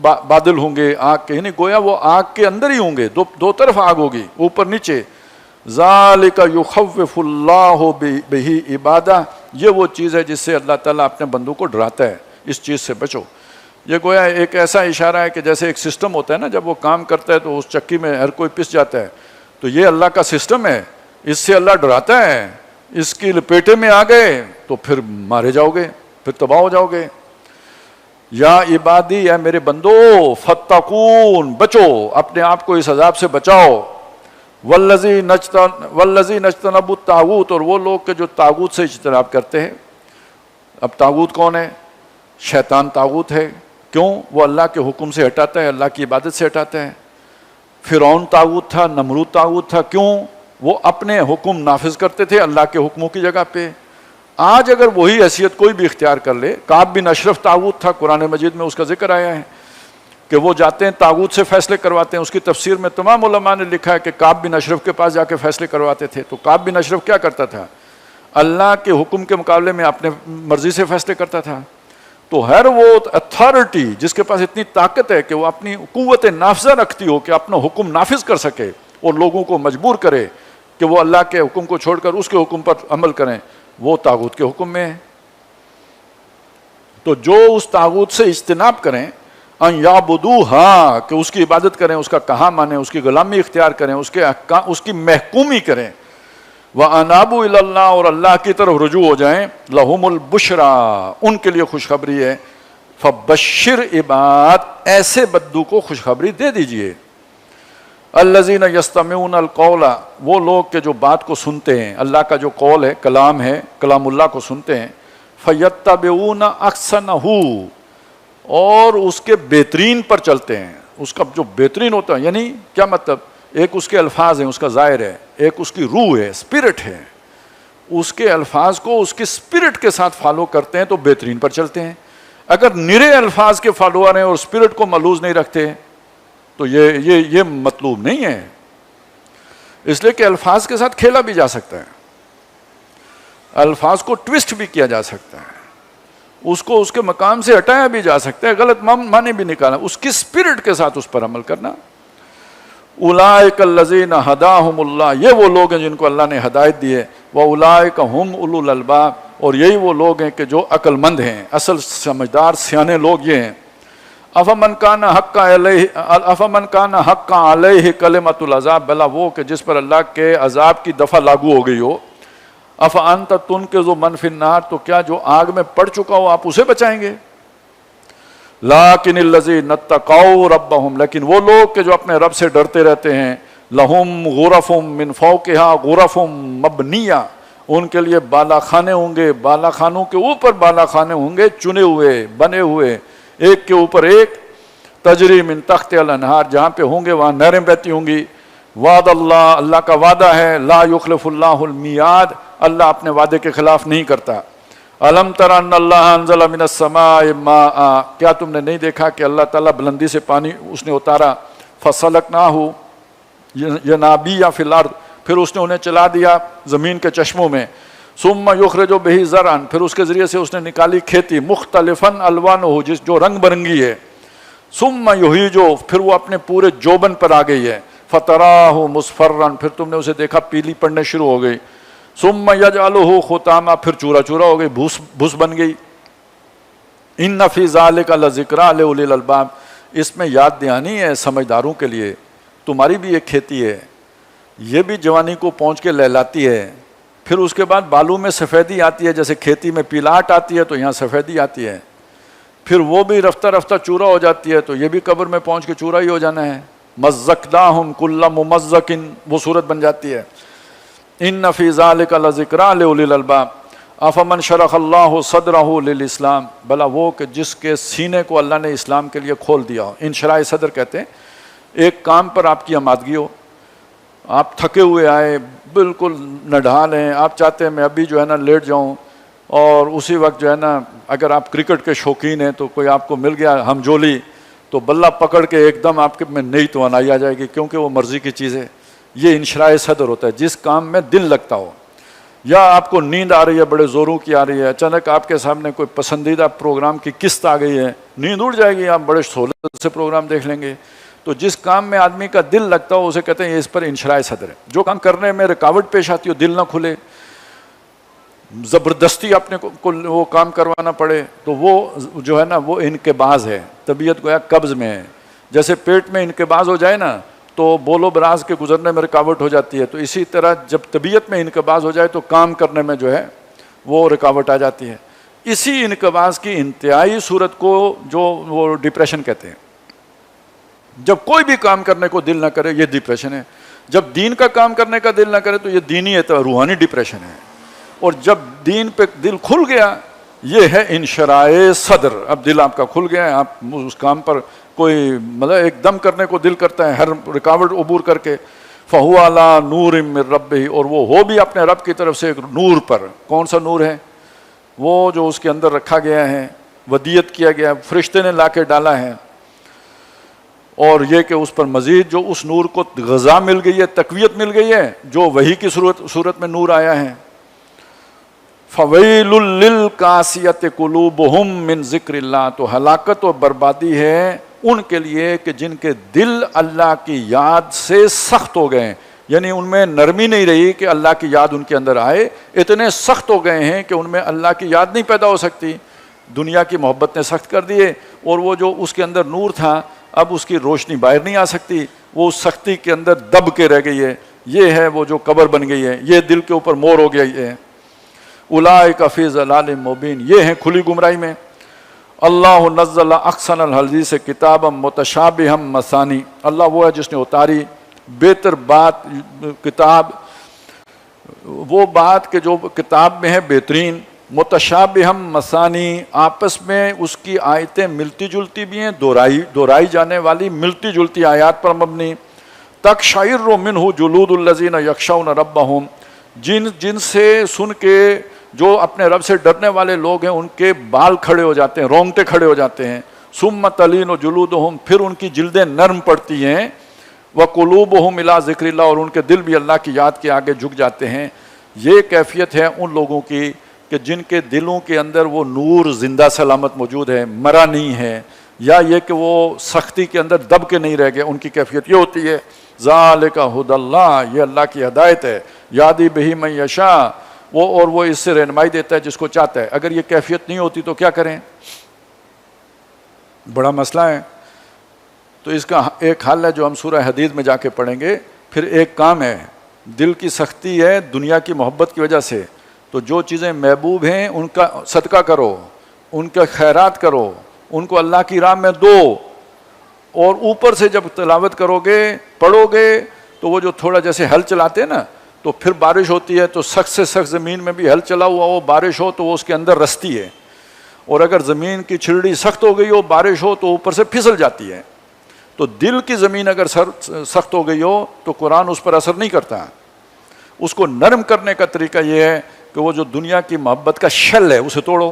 S1: بادل ہوں گے آگ کے، یعنی گویا وہ آگ کے اندر ہی ہوں گے، دو طرف آگ ہوگی، اوپر نیچے۔ ذالک یخوف اللہ بہ عبادہ، یہ وہ چیز ہے جس سے اللہ تعالیٰ اپنے بندوں کو ڈراتا ہے، اس چیز سے بچو۔ یہ گویا ایک ایسا اشارہ ہے کہ جیسے ایک سسٹم ہوتا ہے نا، جب وہ کام کرتا ہے تو اس چکی میں ہر کوئی پس جاتا ہے، تو یہ اللہ کا سسٹم ہے، اس سے اللہ ڈراتا ہے، اس کی لپیٹے میں آ گئے تو پھر مارے جاؤ گے۔ پھر تباہ ہو جاؤ گے. یا عبادی، یا میرے بندو، فتقون، بچو، اپنے آپ کو اس عذاب سے بچاؤ. والذی نجتنب الطاغوت، اور وہ لوگ کہ جو طاغوت سے اجتناب کرتے ہیں. اب طاغوت کون ہے؟ شیطان طاغوت ہے. کیوں؟ وہ اللہ کے حکم سے ہٹاتا ہے، اللہ کی عبادت سے ہٹاتا ہے. فرعون طاغوت تھا، نمرود طاغوت تھا. کیوں؟ وہ اپنے حکم نافذ کرتے تھے اللہ کے حکموں کی جگہ پہ. آج اگر وہی حیثیت کوئی بھی اختیار کر لے، کعب بن اشرف طاغوت تھا، قرآن مجید میں اس کا ذکر آیا ہے کہ وہ جاتے ہیں طاغوت سے فیصلے کرواتے ہیں. اس کی تفسیر میں تمام علماء نے لکھا ہے کہ کعب بن اشرف کے پاس جا کے فیصلے کرواتے تھے. تو کعب بن اشرف کیا کرتا تھا؟ اللہ کے حکم کے مقابلے میں اپنے مرضی سے فیصلے کرتا تھا. تو ہر وہ اتھارٹی جس کے پاس اتنی طاقت ہے کہ وہ اپنی قوت نافذہ رکھتی ہو کہ اپنا حکم نافذ کر سکے اور لوگوں کو مجبور کرے کہ وہ اللہ کے حکم کو چھوڑ کر اس کے حکم پر عمل کریں، وہ طاغوت کے حکم میں ہے. تو جو اس طاغوت سے اجتناب کریں، ان یعبدوہا، کہ اس کی عبادت کریں، اس کا کہا مانیں، اس کی غلامی اختیار کریں، اس کی محکومی کریں. وَأَنَابُوا إِلَى اللَّهِ، اور اللہ کی طرف رجوع ہو جائیں. لَهُمُ الْبُشْرَى، ان کے لیے خوشخبری ہے. فَبَشِّرْ عِبَاد، ایسے بدو کو خوشخبری دے دیجئے. الَّذِينَ يَسْتَمِعُونَ الْقَوْلَ، وہ لوگ کہ جو بات کو سنتے ہیں، اللہ کا جو قول ہے، کلام ہے، کلام اللہ کو سنتے ہیں. فَيَتَّبِعُونَ أَحْسَنَهُ، اور اس کے بہترین پر چلتے ہیں. اس کا جو بہترین ہوتا ہے، یعنی کیا مطلب؟ ایک اس کے الفاظ ہیں، اس کا ظاہر ہے، ایک اس کی روح ہے، اسپرٹ ہے. اس کے الفاظ کو اس کی اسپرٹ کے ساتھ فالو کرتے ہیں تو بہترین پر چلتے ہیں. اگر نرے الفاظ کے فالوور ہیں اور اسپرٹ کو ملوز نہیں رکھتے تو یہ مطلوب نہیں ہے. اس لیے کہ الفاظ کے ساتھ کھیلا بھی جا سکتا ہے، الفاظ کو ٹوسٹ بھی کیا جا سکتا ہے، اس کو اس کے مقام سے ہٹایا بھی جا سکتا ہے، غلط معنی بھی نکالا. اس کی اسپرٹ کے ساتھ اس پر عمل کرنا. اولئک الذین ہداہم اللہ، یہ وہ لوگ ہیں جن کو اللہ نے ہدایت دی ہے. واولئک ہم اولو الالباب، اور یہی وہ لوگ ہیں کہ جو عقل مند ہیں، اصل سمجھدار سیانے لوگ یہ ہیں. افمن کان حق علیہ کلمۃ العذاب، بلا وہ کہ جس پر اللہ کے عذاب کی دفعہ لاگو ہو گئی ہو. افانت تنقذ من فی النار، تو کیا جو آگ میں پڑ چکا ہو آپ اسے بچائیں گے. لیکن الذین اتقوا ربہم، لیکن وہ لوگ کہ جو اپنے رب سے ڈرتے رہتے ہیں. لہم غرف من فوقہا غرف مبنیہ، ان کے لیے بالا خانے ہوں گے، بالا خانوں کے اوپر بالا خانے ہوں گے، چنے ہوئے، بنے ہوئے، ایک کے اوپر ایک. تجری من تحت الانہار، جہاں پہ ہوں گے وہاں نہریں بہتی ہوں گی. وعد اللہ، اللہ کا وعدہ ہے. لا یخلف اللہ المیعاد، اللہ اپنے وعدے کے خلاف نہیں کرتا. الم تر ان اللہ انزل من السماء ماء، کیا تم نے نہیں دیکھا کہ اللہ تعالیٰ بلندی سے پانی اس نے اتارا. فسلکناہ ینابیع فی الارض، پھر اس نے انہیں چلا دیا زمین کے چشموں میں. ثم یخرج بہ زرعا، پھر اس کے ذریعے سے اس نے نکالی کھیتی. مختلفا الوانہ، جو رنگ برنگی ہے. ثم یہیج، پھر وہ اپنے پورے جوبن پر آ گئی ہے. فتراہ مصفرا، پھر تم نے اسے دیکھا پیلی پڑنے شروع ہو گئی. ثم یجعلہ خطاما، پھر چورا چورا ہو گئی، بھوس بن گئی. ان فی ذلک لذکری لاولی الالباب، اس میں یاد دہانی ہے سمجھداروں کے لیے. تمہاری بھی ایک کھیتی ہے، یہ بھی جوانی کو پہنچ کے لہلاتی ہے، پھر اس کے بعد بالوں میں سفیدی آتی ہے، جیسے کھیتی میں پیلاٹ آتی ہے تو یہاں سفیدی آتی ہے، پھر وہ بھی رفتہ رفتہ چورا ہو جاتی ہے تو یہ بھی قبر میں پہنچ کے چورا ہی ہو جانا ہے. مزقناہم کل ممزق، وہ صورت بن جاتی ہے. ان فی ذلک لذکری لاولی الالباب. افمن شرح اللہ صدرہ للاسلام، بلا وہ کہ جس کے سینے کو اللہ نے اسلام کے لیے کھول دیا ہو. انشراح صدر کہتے ہیں ایک کام پر آپ کی آمادگی ہو، آپ تھکے ہوئے آئے، بالکل نڈھال ہیں، آپ چاہتے ہیں میں ابھی جو ہے نا لیٹ جاؤں، اور اسی وقت جو ہے نا اگر آپ کرکٹ کے شوقین ہیں تو کوئی آپ کو مل گیا ہم جولی تو بلہ پکڑ کے ایک دم آپ کے میں نئی توانائی آ جائے گی، کیونکہ وہ مرضی کی چیز ہے. یہ انشراح صدر ہوتا ہے جس کام میں دل لگتا ہو. یا آپ کو نیند آ رہی ہے، بڑے زوروں کی آ رہی ہے، اچانک آپ کے سامنے کوئی پسندیدہ پروگرام کی قسط آ گئی ہے، نیند اڑ جائے گی، آپ بڑے سہولت سے پروگرام دیکھ لیں گے. تو جس کام میں آدمی کا دل لگتا ہو اسے کہتے ہیں اس پر انشراح صدر ہے. جو کام کرنے میں رکاوٹ پیش آتی ہو، دل نہ کھلے، زبردستی اپنے کو وہ کام کروانا پڑے، تو وہ جو ہے نا وہ انقباض ہے، طبیعت گویا قبض میں ہے. جیسے پیٹ میں انقباض ہو جائے نا تو بولو براز کے گزرنے میں رکاوٹ ہو جاتی ہے، تو اسی طرح جب طبیعت میں انقباض ہو جائے تو کام کرنے میں جو ہے وہ رکاوٹ آ جاتی ہے. اسی انقباض کی انتہائی صورت کو جو وہ ڈپریشن کہتے ہیں. جب کوئی بھی کام کرنے کو دل نہ کرے یہ ڈپریشن ہے. جب دین کا کام کرنے کا دل نہ کرے تو یہ دینی روحانی ڈپریشن ہے. اور جب دین پہ دل کھل گیا یہ ہے انشراح صدر. اب دل آپ کا کھل گیا ہے, آپ اس کام پر کوئی مطلب ایک دم کرنے کو دل کرتا ہے ہر رکاوٹ عبور کر کے. فہو علی نور من ربہ, اور وہ ہو بھی اپنے رب کی طرف سے ایک نور پر. کون سا نور ہے؟ وہ جو اس کے اندر رکھا گیا ہے, ودیت کیا گیا ہے, فرشتے نے لا کے ڈالا ہے. اور یہ کہ اس پر مزید جو اس نور کو غذا مل گئی ہے, تقویت مل گئی ہے, جو وحی کی صورت میں نور آیا ہے. فویل للقاسیۃ قلوبہم من ذکر اللہ, تو ہلاکت و بربادی ہے ان کے لیے کہ جن کے دل اللہ کی یاد سے سخت ہو گئے ہیں. یعنی ان میں نرمی نہیں رہی کہ اللہ کی یاد ان کے اندر آئے, اتنے سخت ہو گئے ہیں کہ ان میں اللہ کی یاد نہیں پیدا ہو سکتی. دنیا کی محبت نے سخت کر دیے, اور وہ جو اس کے اندر نور تھا اب اس کی روشنی باہر نہیں آ سکتی, وہ اس سختی کے اندر دب کے رہ گئی ہے. یہ ہے وہ جو قبر بن گئی ہے, یہ دل کے اوپر مور ہو گیا ہے. اولئک فی ضلال مبین, یہ ہیں کھلی گمراہی میں. اللہ نزل احسن الحدیث کتابا متشابہا مثانی, اللہ وہ ہے جس نے اتاری بہتر بات کتاب, وہ بات کہ جو کتاب میں ہے بہترین. متشابہا مثانی, آپس میں اس کی آیتیں ملتی جلتی بھی ہیں, دہرائی جانے والی ملتی جلتی آیات پر مبنی. تقشعر منہ جلود الذین یخشون ربہم, جن سے سن کے جو اپنے رب سے ڈرنے والے لوگ ہیں ان کے بال کھڑے ہو جاتے ہیں, رونگٹے کھڑے ہو جاتے ہیں. ثم تلین جلودہم, پھر ان کی جلدیں نرم پڑتی ہیں. وقلوبہم الی ذکر اللہ, اور ان کے دل بھی اللہ کی یاد کے آگے جھک جاتے ہیں. یہ کیفیت ہے ان لوگوں کی کہ جن کے دلوں کے اندر وہ نور زندہ سلامت موجود ہے, مرا نہیں ہے, یا یہ کہ وہ سختی کے اندر دب کے نہیں رہ گئے. ان کی کیفیت یہ ہوتی ہے. ذالک ھدی اللہ, یہ اللہ کی ہدایت ہے. یہدی بہ من یشاء, وہ اس سے رہنمائی دیتا ہے جس کو چاہتا ہے. اگر یہ کیفیت نہیں ہوتی تو کیا کریں؟ بڑا مسئلہ ہے. تو اس کا ایک حل ہے جو ہم سورہ حدید میں جا کے پڑھیں گے. پھر ایک کام ہے, دل کی سختی ہے دنیا کی محبت کی وجہ سے, تو جو چیزیں محبوب ہیں ان کا صدقہ کرو, ان کا خیرات کرو, ان کو اللہ کی راہ میں دو. اور اوپر سے جب تلاوت کرو گے پڑھو گے تو وہ جو تھوڑا جیسے ہل چلاتے ہیں نا, تو پھر بارش ہوتی ہے تو سخت سے سخت زمین میں بھی ہل چلا ہوا ہو, بارش ہو تو وہ اس کے اندر رستی ہے. اور اگر زمین کی چھلڑی سخت ہو گئی ہو, بارش ہو تو اوپر سے پھسل جاتی ہے. تو دل کی زمین اگر سخت ہو گئی ہو تو قرآن اس پر اثر نہیں کرتا. اس کو نرم کرنے کا طریقہ یہ ہے کہ وہ جو دنیا کی محبت کا شل ہے اسے توڑو.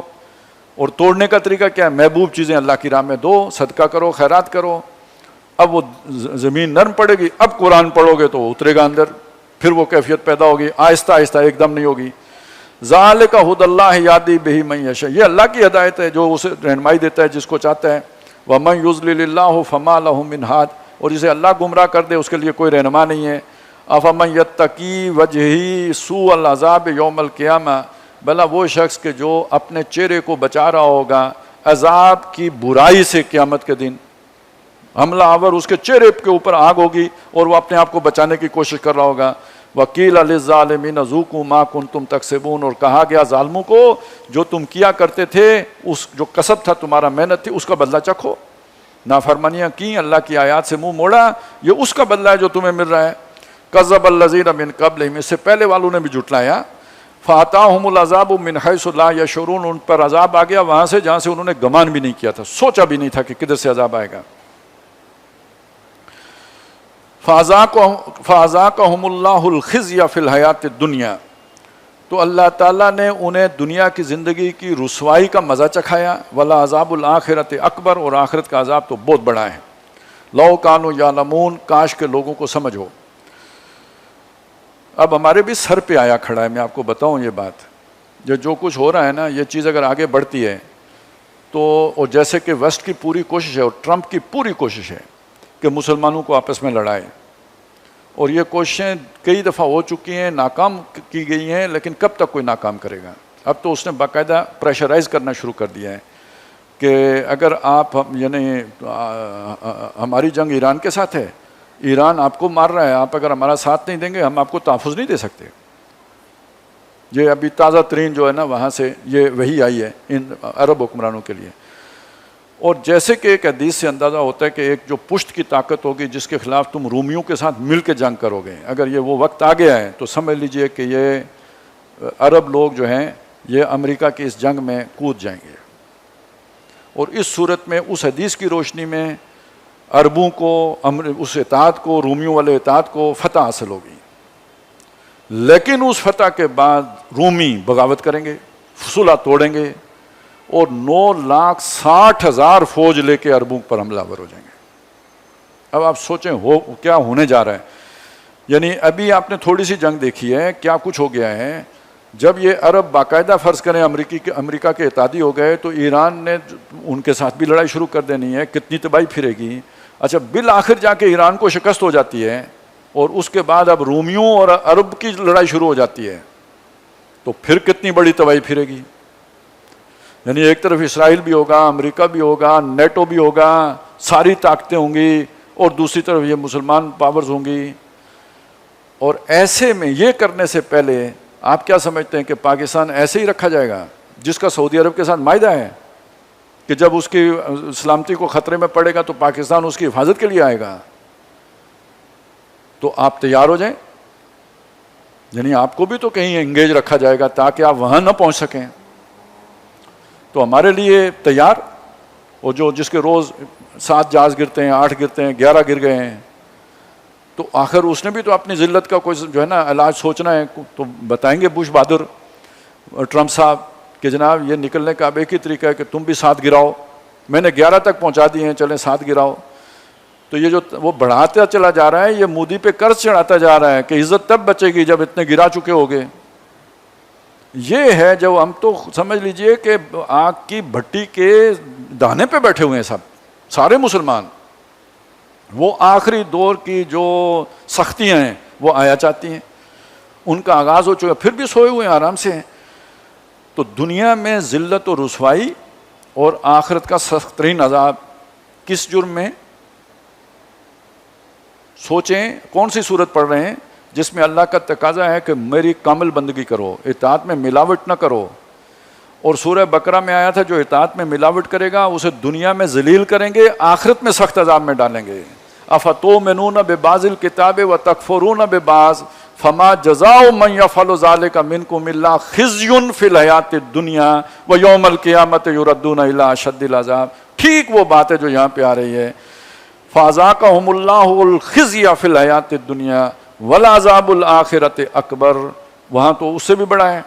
S1: اور توڑنے کا طریقہ کیا ہے؟ محبوب چیزیں اللہ کی راہ میں دو, صدقہ کرو, خیرات کرو. اب وہ زمین نرم پڑے گی, اب قرآن پڑھو گے تو وہ اترے گا اندر, پھر وہ کیفیت پیدا ہوگی, آہستہ آہستہ, ایک دم نہیں ہوگی. ذالک ھدی اللہ یہدی بہ من یشاء, یہ اللہ کی ہدایت ہے جو اسے رہنمائی دیتا ہے جس کو چاہتا ہے. ومن یضلل اللہ فما لہ من ہاد, اور جسے اللہ گمراہ کر دے اس کے لیے کوئی رہنما نہیں ہے. افمن یتقی وجہہ سوء العذاب یوم القیامہ, بھلا وہ شخص کہ جو اپنے چہرے کو بچا رہا ہوگا عذاب کی برائی سے قیامت کے دن. حملہ آور اس کے چہرے کے اوپر آگ ہوگی اور وہ اپنے آپ کو بچانے کی کوشش کر رہا ہوگا. وقیل للظالمین ذوقوا ما کنتم تکسبون, اور کہا گیا ظالموں کو جو تم کیا کرتے تھے, اس جو کسب تھا تمہارا, محنت تھی, اس کا بدلہ چکھو. نافرمانیاں کی, اللہ کی آیات سے منہ موڑا, یہ اس کا بدلہ ہے جو تمہیں مل رہا ہے. کذب الذین من قبلہم, اس سے پہلے والوں نے بھی جھٹلایا. فاتاہم العذاب من حیث لا یشعرون, ان پر عذاب آ گیا وہاں سے جہاں سے انہوں نے گمان بھی نہیں کیا تھا, سوچا بھی نہیں تھا کہ کدھر سے عذاب آئے گا. فَأَذَاقَهُمُ اللَّهُ الْخِزْيَ فِي الْحَيَاةِ الدُّنْيَا, تو اللہ تعالیٰ نے انہیں دنیا کی زندگی کی رسوائی کا مزہ چکھایا. وَلَعَذَابُ الْآخِرَةِ اکبر, اور آخرت کا عذاب تو بہت بڑا ہے. لَوْ كَانُوا يَعْلَمُونَ, کاش کے لوگوں کو سمجھ ہو. اب ہمارے بھی سر پہ آیا کھڑا ہے, میں آپ کو بتاؤں یہ بات, جو کچھ ہو رہا ہے نا, یہ چیز اگر آگے بڑھتی ہے تو, اور جیسے کہ ویسٹ کی پوری کوشش ہے اور ٹرمپ کی پوری کوشش ہے کہ مسلمانوں کو آپس میں لڑائے, اور یہ کوششیں کئی دفعہ ہو چکی ہیں, ناکام کی گئی ہیں, لیکن کب تک کوئی ناکام کرے گا؟ اب تو اس نے باقاعدہ پریشرائز کرنا شروع کر دیا ہے کہ اگر آپ, یعنی ہماری جنگ ایران کے ساتھ ہے, ایران آپ کو مار رہا ہے, آپ اگر ہمارا ساتھ نہیں دیں گے ہم آپ کو تحفظ نہیں دے سکتے. یہ ابھی تازہ ترین جو ہے نا وہاں سے یہ وہی آئی ہے ان عرب حکمرانوں کے لیے. اور جیسے کہ ایک حدیث سے اندازہ ہوتا ہے کہ ایک جو پشت کی طاقت ہوگی جس کے خلاف تم رومیوں کے ساتھ مل کے جنگ کرو گے، اگر یہ وہ وقت آ گیا ہے تو سمجھ لیجئے کہ یہ عرب لوگ جو ہیں یہ امریکہ کی اس جنگ میں کود جائیں گے. اور اس صورت میں اس حدیث کی روشنی میں عربوں کو اس اطاعت کو، رومیوں والے اطاعت کو فتح حاصل ہوگی. لیکن اس فتح کے بعد رومی بغاوت کریں گے، صلح توڑیں گے اور 9,60,000 فوج لے کے عربوں پر حملہ آور ہو جائیں گے. اب آپ سوچیں کیا ہونے جا رہا ہے. یعنی ابھی آپ نے تھوڑی سی جنگ دیکھی ہے، کیا کچھ ہو گیا ہے. جب یہ عرب باقاعدہ فرض کریں امریکہ کے اتحادی ہو گئے تو ایران نے ان کے ساتھ بھی لڑائی شروع کر دینی ہے، کتنی تباہی پھرے گی. اچھا بالآخر جا کے ایران کو شکست ہو جاتی ہے اور اس کے بعد اب رومیوں اور عرب کی لڑائی شروع ہو جاتی ہے تو پھر کتنی بڑی تباہی پھرے گی. یعنی ایک طرف اسرائیل بھی ہوگا، امریکہ بھی ہوگا، نیٹو بھی ہوگا، ساری طاقتیں ہوں گی، اور دوسری طرف یہ مسلمان پاورز ہوں گی. اور ایسے میں یہ کرنے سے پہلے آپ کیا سمجھتے ہیں کہ پاکستان ایسے ہی رکھا جائے گا جس کا سعودی عرب کے ساتھ معاہدہ ہے کہ جب اس کی سلامتی کو خطرے میں پڑے گا تو پاکستان اس کی حفاظت کے لیے آئے گا؟ تو آپ تیار ہو جائیں. یعنی آپ کو بھی تو کہیں انگیج رکھا جائے گا تاکہ آپ وہاں نہ پہنچ سکیں. تو ہمارے لیے تیار. اور جس کے روز 7 جہاز گرتے ہیں، 8 گرتے ہیں، 11 گر گئے ہیں، تو آخر اس نے بھی تو اپنی ذلت کا کوئی جو ہے نا علاج سوچنا ہے. تو بتائیں گے بش بہادر ٹرمپ صاحب کہ جناب یہ نکلنے کا اب ایک ہی طریقہ ہے کہ تم بھی 7 گراؤ. میں نے 11 تک پہنچا دیے ہیں، چلیں 7 گراؤ. تو یہ جو وہ بڑھاتا چلا جا رہا ہے، یہ مودی پہ قرض چڑھاتا جا رہا ہے کہ عزت تب بچے گی جب اتنے گرا چکے ہوگے. یہ ہے جو ہم تو سمجھ لیجئے کہ آگ کی بھٹی کے دانے پہ بیٹھے ہوئے ہیں سارے مسلمان. وہ آخری دور کی جو سختیاں ہیں وہ آیا چاہتی ہیں، ان کا آغاز ہو چکا، پھر بھی سوئے ہوئے ہیں آرام سے. تو دنیا میں ذلت و رسوائی اور آخرت کا سخت ترین عذاب کس جرم میں؟ سوچیں کون سی صورت پڑھ رہے ہیں جس میں اللہ کا تقاضا ہے کہ میری کامل بندگی کرو، اطاعت میں ملاوٹ نہ کرو. اور سورہ بقرہ میں آیا تھا جو اطاعت میں ملاوٹ کرے گا اسے دنیا میں ذلیل کریں گے، آخرت میں سخت عذاب میں ڈالیں گے. افتؤمنون ببعض الکتاب وتکفرون ببعض فما جزاء من يفعل ذلك منكم الا خزي في الحیاۃ الدنیا ویوم القیامۃ یردون الی اشد العذاب. ٹھیک وہ بات ہے جو یہاں پہ آ رہی ہے، فذاقهم اللہ الخزي في الحیاۃ الدنیا والعذاب الآخرۃ اکبر. وہاں تو اس سے بھی بڑا ہے.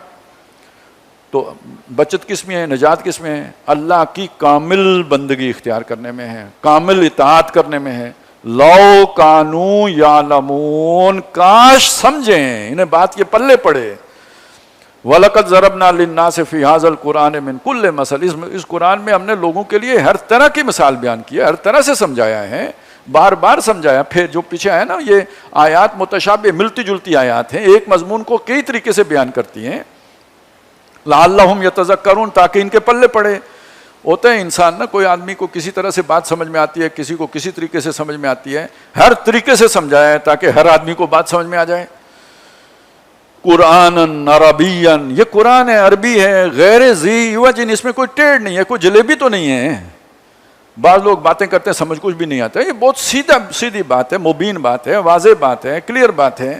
S1: تو بچت کس میں ہے، نجات کس میں ہے؟ اللہ کی کامل بندگی اختیار کرنے میں ہے، کامل اطاعت کرنے میں ہے. لو کانوا یعلمون، کاش سمجھیں، انہیں بات یہ پلے پڑے. وَلَقَدْ ضَرَبْنَا لِلنَّاسِ فِي هَذَا الْقُرْآنِ مِنْ كُلِّ مَثَلٍ. اس قرآن میں ہم نے لوگوں کے لیے ہر طرح کی مثال بیان کی ہے، ہر طرح سے سمجھایا ہے، بار بار سمجھایا. پھر جو پیچھے ہے نا یہ آیات متشابہ ملتی جلتی آیات ہیں، ایک مضمون کو کئی طریقے سے بیان کرتی ہیں. لعلہم یتذکرون، تاکہ ان کے پلے پڑے. ہوتا ہے انسان نا، کوئی آدمی کو کسی طرح سے بات سمجھ میں آتی ہے، کسی کو کسی طریقے سے سمجھ میں آتی ہے، ہر طریقے سے سمجھایا ہے تاکہ ہر آدمی کو بات سمجھ میں آ جائے. قرآن عربی، یہ قرآن ہے، عربی ہے، غیر ذی عوج، اس میں کوئی ٹیڑھ نہیں ہے، کوئی جلیبی تو نہیں ہے. بعض لوگ باتیں کرتے ہیں سمجھ کچھ بھی نہیں آتا. یہ بہت سیدھی بات ہے، مبین بات ہے، واضح بات ہے، کلیئر بات ہے.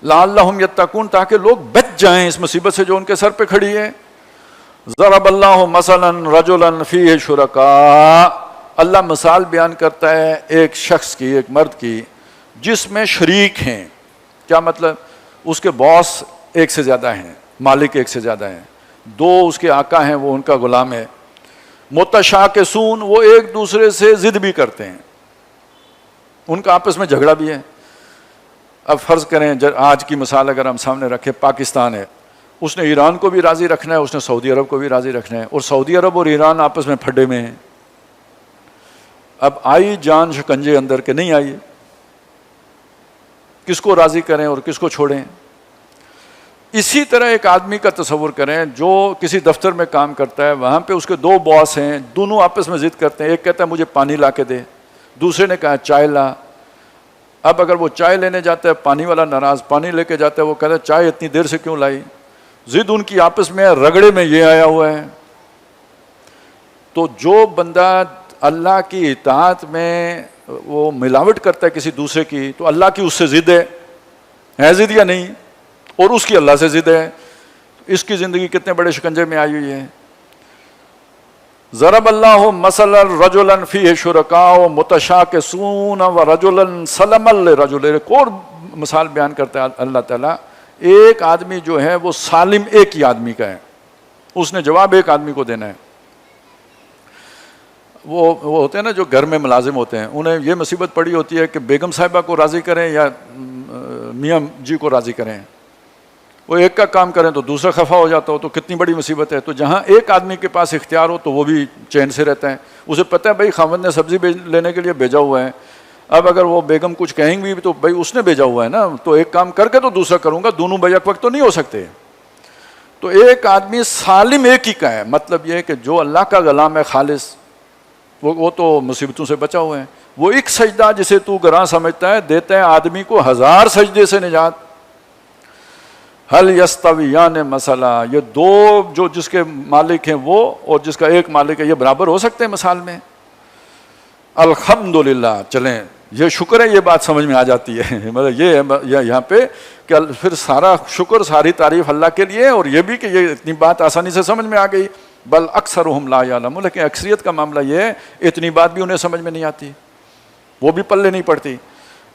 S1: لعلہم یتقون، تاکہ لوگ بچ جائیں اس مصیبت سے جو ان کے سر پہ کھڑی ہے. ضرب اللہ مثلا رجلا فیہ شرکاء، اللہ مثال بیان کرتا ہے ایک شخص کی، ایک مرد کی جس میں شریک ہیں. کیا مطلب؟ اس کے باس ایک سے زیادہ ہیں، مالک ایک سے زیادہ ہیں، 2 اس کے آقا ہیں، وہ ان کا غلام ہے. متشاکسون، وہ ایک دوسرے سے ضد بھی کرتے ہیں، ان کا آپس میں جھگڑا بھی ہے. اب فرض کریں آج کی مثال اگر ہم سامنے رکھیں، پاکستان ہے، اس نے ایران کو بھی راضی رکھنا ہے، اس نے سعودی عرب کو بھی راضی رکھنا ہے، اور سعودی عرب اور ایران آپس میں پھڈے میں ہیں. اب آئی جان شکنجے اندر کے نہیں آئی، کس کو راضی کریں اور کس کو چھوڑیں؟ اسی طرح ایک آدمی کا تصور کریں جو کسی دفتر میں کام کرتا ہے، وہاں پہ اس کے 2 باس ہیں، دونوں آپس میں ضد کرتے ہیں. ایک کہتا ہے مجھے پانی لا کے دے، دوسرے نے کہا چائے لا. اب اگر وہ چائے لینے جاتا ہے، پانی والا ناراض، پانی لے کے جاتا ہے، وہ کہتا ہے چائے اتنی دیر سے کیوں لائی؟ ضد ان کی آپس میں ہے، رگڑے میں یہ آیا ہوا ہے. تو جو بندہ اللہ کی اطاعت میں وہ ملاوٹ کرتا ہے کسی دوسرے کی، تو اللہ کی اس سے ضد ہے ضد یا نہیں؟ اور اس کی اللہ سے ضد ہے. اس کی زندگی کتنے بڑے شکنجے میں آئی ہوئی ہے. ضرب اللہ مثلا رجلا فیہ شرکاء متشاکسون ورجلا سلما لرجل. ایک اور مثال بیان کرتا ہے اللہ تعالیٰ. ایک آدمی جو ہے وہ سالم ایک ہی آدمی کا ہے، اس نے جواب ایک آدمی کو دینا ہے. وہ ہوتے ہیں نا جو گھر میں ملازم ہوتے ہیں، انہیں یہ مصیبت پڑی ہوتی ہے کہ بیگم صاحبہ کو راضی کریں یا میاں جی کو راضی کریں. وہ ایک کا کام کریں تو دوسرا خفا ہو جاتا ہو، تو کتنی بڑی مصیبت ہے. تو جہاں ایک آدمی کے پاس اختیار ہو تو وہ بھی چین سے رہتا ہے. اسے پتہ ہے بھائی خاوند نے سبزی لینے کے لیے بھیجا ہوا ہے، اب اگر وہ بیگم کچھ کہیں گی تو بھائی اس نے بھیجا ہوا ہے نا، تو ایک کام کر کے تو دوسرا کروں گا، دونوں بیک وقت تو نہیں ہو سکتے. تو ایک آدمی سالم ایک ہی کا ہے، مطلب یہ ہے کہ جو اللہ کا غلام ہے خالص، وہ تو مصیبتوں سے بچا ہوا ہے. وہ ایک سجدہ جسے تو گراں سمجھتا ہے دیتا ہے آدمی کو 1000 سجدے سے نجات. حل یستویان مثلا، یہ دو جو جس کے مالک ہیں وہ اور جس کا ایک مالک ہے یہ برابر ہو سکتے ہیں مثال میں؟ الحمدللہ. چلیں یہ شکر ہے، یہ بات سمجھ میں آ جاتی ہے. مطلب یہ ہے یہاں پہ کہ پھر سارا شکر ساری تعریف اللہ کے لیے، اور یہ بھی کہ یہ اتنی بات آسانی سے سمجھ میں آ گئی. بل اکثرهم لا یعلمون. لیکن اکثریت کا معاملہ یہ ہے اتنی بات بھی انہیں سمجھ میں نہیں آتی، وہ بھی پلے نہیں پڑتی.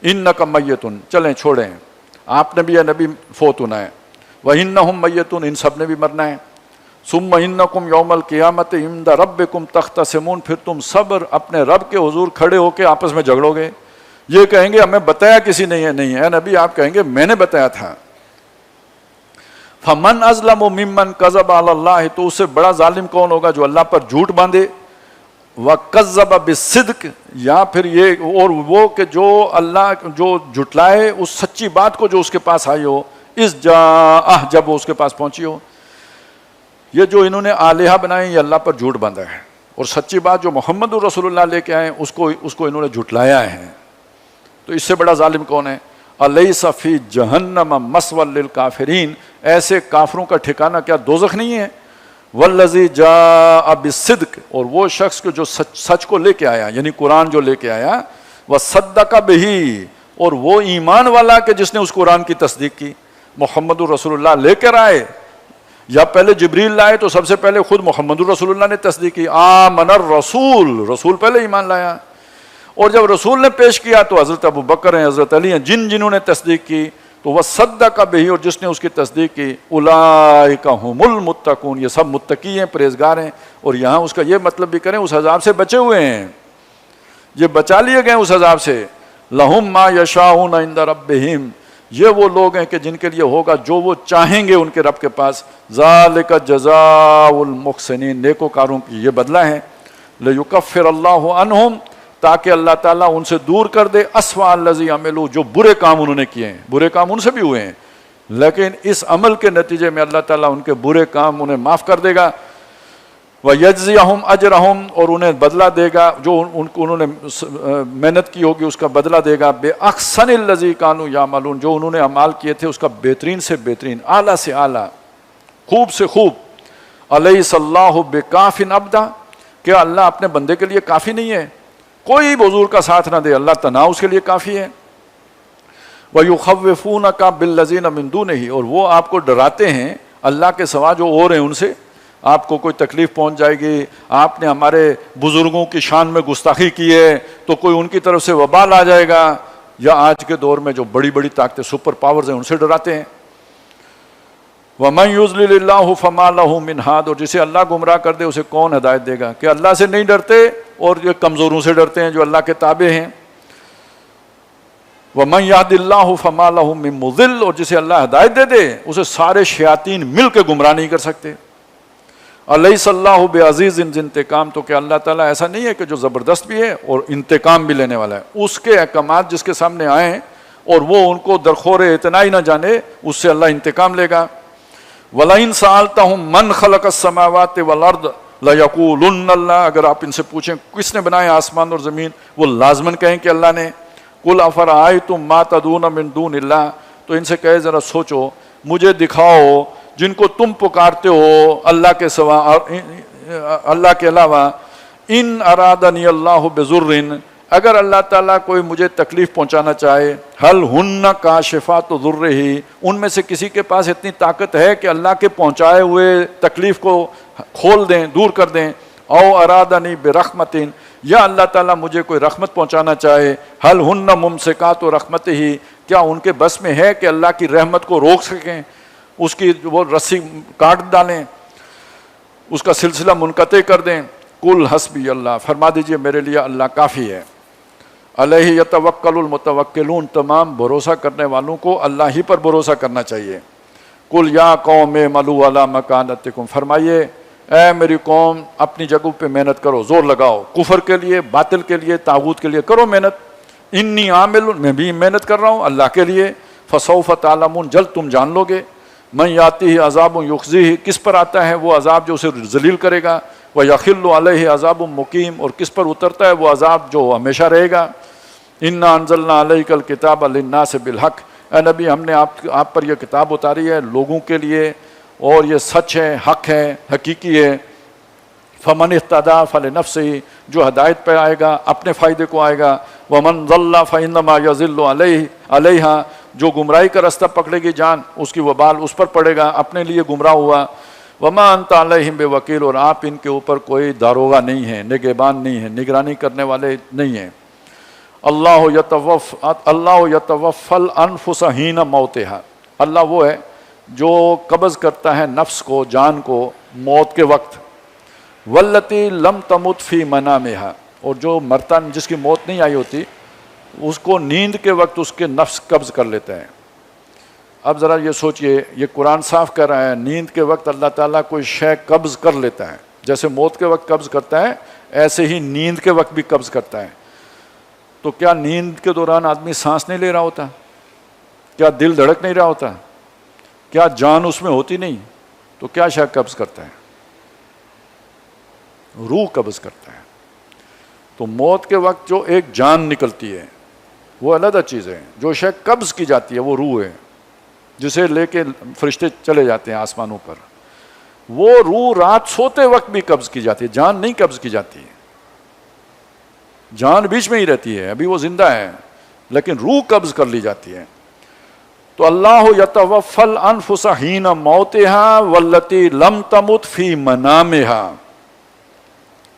S1: انک میت، چلیں چھوڑیں، آپ نے بھی یا نبی فوت ہونا ہے. وَإِنَّهُمْ مَيِّتُونَ، ان سب نے بھی مرنا ہے. ثُمَّ إِنَّكُمْ يَوْمَ الْقِيَامَةِ عِنْدَ رَبِّكُمْ تَخْتَصِمُونَ، پھر تم صبر اپنے رب کے حضور کھڑے ہو کے آپس میں جھگڑو گے. یہ کہیں گے ہمیں بتایا کسی نے نہیں ہے نبی، آپ کہیں گے میں نے بتایا تھا. فَمَنْ أَظْلَمُ مِمَّنْ كَذَبَ عَلَى اللَّهِ، تو اس سے بڑا ظالم کون ہوگا جو اللہ پر جھوٹ باندھے. وَكَذَّبَ بِالصِّدْقِ، یا پھر یہ اور وہ کہ جو اللہ جو جھٹلائے اس سچی بات کو جو اس کے پاس آئی ہو، اس جاءہ، جب وہ اس کے پاس پہنچی ہو. یہ جو انہوں نے آلہہ بنائے یہ اللہ پر جھوٹ باندھا ہے، اور سچی بات جو محمد رسول اللہ لے کے آئے اس کو انہوں نے جھٹلایا ہے. تو اس سے بڑا ظالم کون ہے؟ الیس فی جہنم مثوی للکافرین، ایسے کافروں کا ٹھکانہ کیا دوزخ نہیں ہے؟ والذی جاء بالصدق، اور وہ شخص جو سچ کو لے کے آیا یعنی قرآن جو لے کے آیا، وصدق بہ، اور وہ ایمان والا کہ جس نے اس قرآن کی تصدیق کی. محمد رسول اللہ لے کر آئے یا پہلے جبریل لائے؟ تو سب سے پہلے خود محمد رسول اللہ نے تصدیق کی. آمن الرسول، رسول پہلے ایمان لایا. اور جب رسول نے پیش کیا تو حضرت ابو بکر ہیں، حضرت علی ہیں، جنہوں نے تصدیق کی. تو وہ صدق بہ، اور جس نے اس کی تصدیق کی، اولئک ھم المتقون، یہ سب متقی ہیں، پرہیزگار ہیں. اور یہاں اس کا یہ مطلب بھی کریں اس عذاب سے بچے ہوئے ہیں، یہ بچا لیے گئے اس عذاب سے. لہم ما یشاءون عند ربہم، یہ وہ لوگ ہیں کہ جن کے لیے ہوگا جو وہ چاہیں گے ان کے رب کے پاس. ذالک جزاء المحسنین، نیکوکاروں کی یہ بدلہ ہے. لیکفر اللہ عنہم، تاکہ اللہ تعالیٰ ان سے دور کر دے اسوأ الذی عملوا، جو برے کام انہوں نے کیے ہیں. برے کام ان سے بھی ہوئے ہیں لیکن اس عمل کے نتیجے میں اللہ تعالیٰ ان کے برے کام انہیں معاف کر دے گا. وَيَجْزِيَهُمْ أَجْرَهُمْ، اور انہیں بدلہ دے گا جو انہوں نے محنت کی ہوگی اس کا بدلہ دے گا. بِأَحْسَنِ الَّذِي كَانُوا يَعْمَلُونَ، جو انہوں نے اعمال کیے تھے اس کا بہترین سے بہترین، اعلیٰ سے اعلیٰ، خوب سے خوب. أَلَيْسَ اللَّهُ بِكَافٍ عَبْدًا، کیا اللہ اپنے بندے کے لیے کافی نہیں ہے؟ کوئی حضور کا ساتھ نہ دے، اللہ تنہا اس کے لیے کافی ہے. وَيُخَوِّفُونَكَ بِالَّذِينَ مِن دُونِهِ، اور وہ آپ کو ڈراتے ہیں اللہ کے سوا جو اور ہیں ان سے. آپ کو کوئی تکلیف پہنچ جائے گی، آپ نے ہمارے بزرگوں کی شان میں گستاخی کی ہے تو کوئی ان کی طرف سے وبال آ جائے گا. یا آج کے دور میں جو بڑی بڑی طاقتیں سپر پاورز ہیں ان سے ڈراتے ہیں. وَمَن يُضْلِلِ اللَّهُ فَمَا لَهُ مِنْ هَادٍ، اور جسے اللہ گمراہ کر دے اسے کون ہدایت دے گا؟ کہ اللہ سے نہیں ڈرتے اور یہ کمزوروں سے ڈرتے ہیں جو اللہ کے تابع ہیں. وَمَن يَهْدِ اللَّهُ فَمَا لَهُ مِن مُضِلٍّ، اور جسے اللہ ہدایت دے دے اسے سارے شیاطین مل کے گمراہ نہیں کر سکتے. الیس اللہ بعزیز ذی انتقام، تو کہ اللہ تعالیٰ ایسا نہیں ہے کہ جو زبردست بھی ہے اور انتقام بھی لینے والا ہے. اس کے احکامات جس کے سامنے آئیں اور وہ ان کو درخور اعتنائی نہ جانے، اس سے اللہ انتقام لے گا. وَلَئِن سَأَلْتَهُم مَّنْ خَلَقَ السَّمَاوَاتِ وَالْأَرْضَ لَيَقُولُنَّ اللَّهُ، اگر آپ ان سے پوچھیں کس نے بنائے آسمان اور زمین، وہ لازماً کہیں کہ اللہ نے. قُلْ أَفَرَأَيْتُم مَّا تَدْعُونَ مِن دُونِ اللَّهِ، تو ان سے کہے ذرا سوچو، مجھے دکھاؤ جن کو تم پکارتے ہو اللہ کے سوا اللہ کے علاوہ، ان ارادنی اللہ بضر، اگر اللہ تعالیٰ کوئی مجھے تکلیف پہنچانا چاہے، حل ہن کاشفات ضرہ، ان میں سے کسی کے پاس اتنی طاقت ہے کہ اللہ کے پہنچائے ہوئے تکلیف کو کھول دیں، دور کر دیں، او ارادنی برحمت، یا اللہ تعالیٰ مجھے کوئی رحمت پہنچانا چاہے، حل ہن ممسکات رحمت ہی، کیا ان کے بس میں ہے کہ اللہ کی رحمت کو روک سکیں، اس کی وہ رسی کاٹ ڈالیں، اس کا سلسلہ منقطع کر دیں؟ قل حسبی اللہ، فرما دیجئے میرے لیے اللہ کافی ہے، علیہ یتوکل المتوکلون، تمام بھروسہ کرنے والوں کو اللہ ہی پر بھروسہ کرنا چاہیے۔ قل یا قوم اعملوا علی مکانتکم، فرمائیے اے میری قوم اپنی جگہوں پہ محنت کرو، زور لگاؤ، کفر کے لیے، باطل کے لیے، طاغوت کے لیے کرو محنت، انی عامل، میں بھی محنت کر رہا ہوں اللہ کے لیے، فسوف تعلمون، جلد تم جان لو گے، من یاتیہ عذاب یخزیہ، کس پر آتا ہے وہ عذاب جو اسے ذلیل کرے گا، ویخل علیہ عذاب مقیم، اور کس پر اترتا ہے وہ عذاب جو ہمیشہ رہے گا۔ انا انزلنا علیک الکتاب للناس بالحق، اے نبی ہم نے آپ پر یہ کتاب اتاری ہے لوگوں کے لیے، اور یہ سچ ہے، حق ہے، حقیقی ہے۔ فمن اہتدی فلنفسہ، جو ہدایت پہ آئے گا اپنے فائدے کو آئے گا، ومن ضل فانما یضل علیہا، جو گمراہی کا رستہ پکڑے گی جان، اس کی وبال اس پر پڑے گا، اپنے لیے گمراہ ہوا۔ وما انت علیہم بوکیل، اور آپ ان کے اوپر کوئی داروغہ نہیں ہے، نگہبان نہیں ہے، نگرانی کرنے والے نہیں ہیں۔ اللہ یتوفی الانفس حین موتہا، اللہ وہ ہے جو قبض کرتا ہے نفس کو، جان کو موت کے وقت، والتی لم تمت فی منامہا، اور جو مرتا جس کی موت نہیں آئی ہوتی اس کو نیند کے وقت اس کے نفس قبض کر لیتا ہے۔ اب ذرا یہ سوچئے، یہ قرآن صاف کر رہا ہے نیند کے وقت اللہ تعالیٰ کوئی شے قبض کر لیتا ہے، جیسے موت کے وقت قبض کرتا ہے ایسے ہی نیند کے وقت بھی قبض کرتا ہے۔ تو کیا نیند کے دوران آدمی سانس نہیں لے رہا ہوتا؟ کیا دل دھڑک نہیں رہا ہوتا؟ کیا جان اس میں ہوتی نہیں؟ تو کیا شے قبض کرتا ہے؟ روح قبض کرتا ہے۔ تو موت کے وقت جو ایک جان نکلتی ہے وہ علیحدہ چیز ہے، جو شے قبض کی جاتی ہے وہ روح ہے، جسے لے کے فرشتے چلے جاتے ہیں آسمانوں پر۔ وہ روح رات سوتے وقت بھی قبض کی جاتی ہے، جان نہیں قبض کی جاتی ہے، جان بیچ میں ہی رہتی ہے، ابھی وہ زندہ ہے، لیکن روح قبض کر لی جاتی ہے۔ تو اللہ یتوفی الانفس حین موتہا والتی لم تمت فی منامہا۔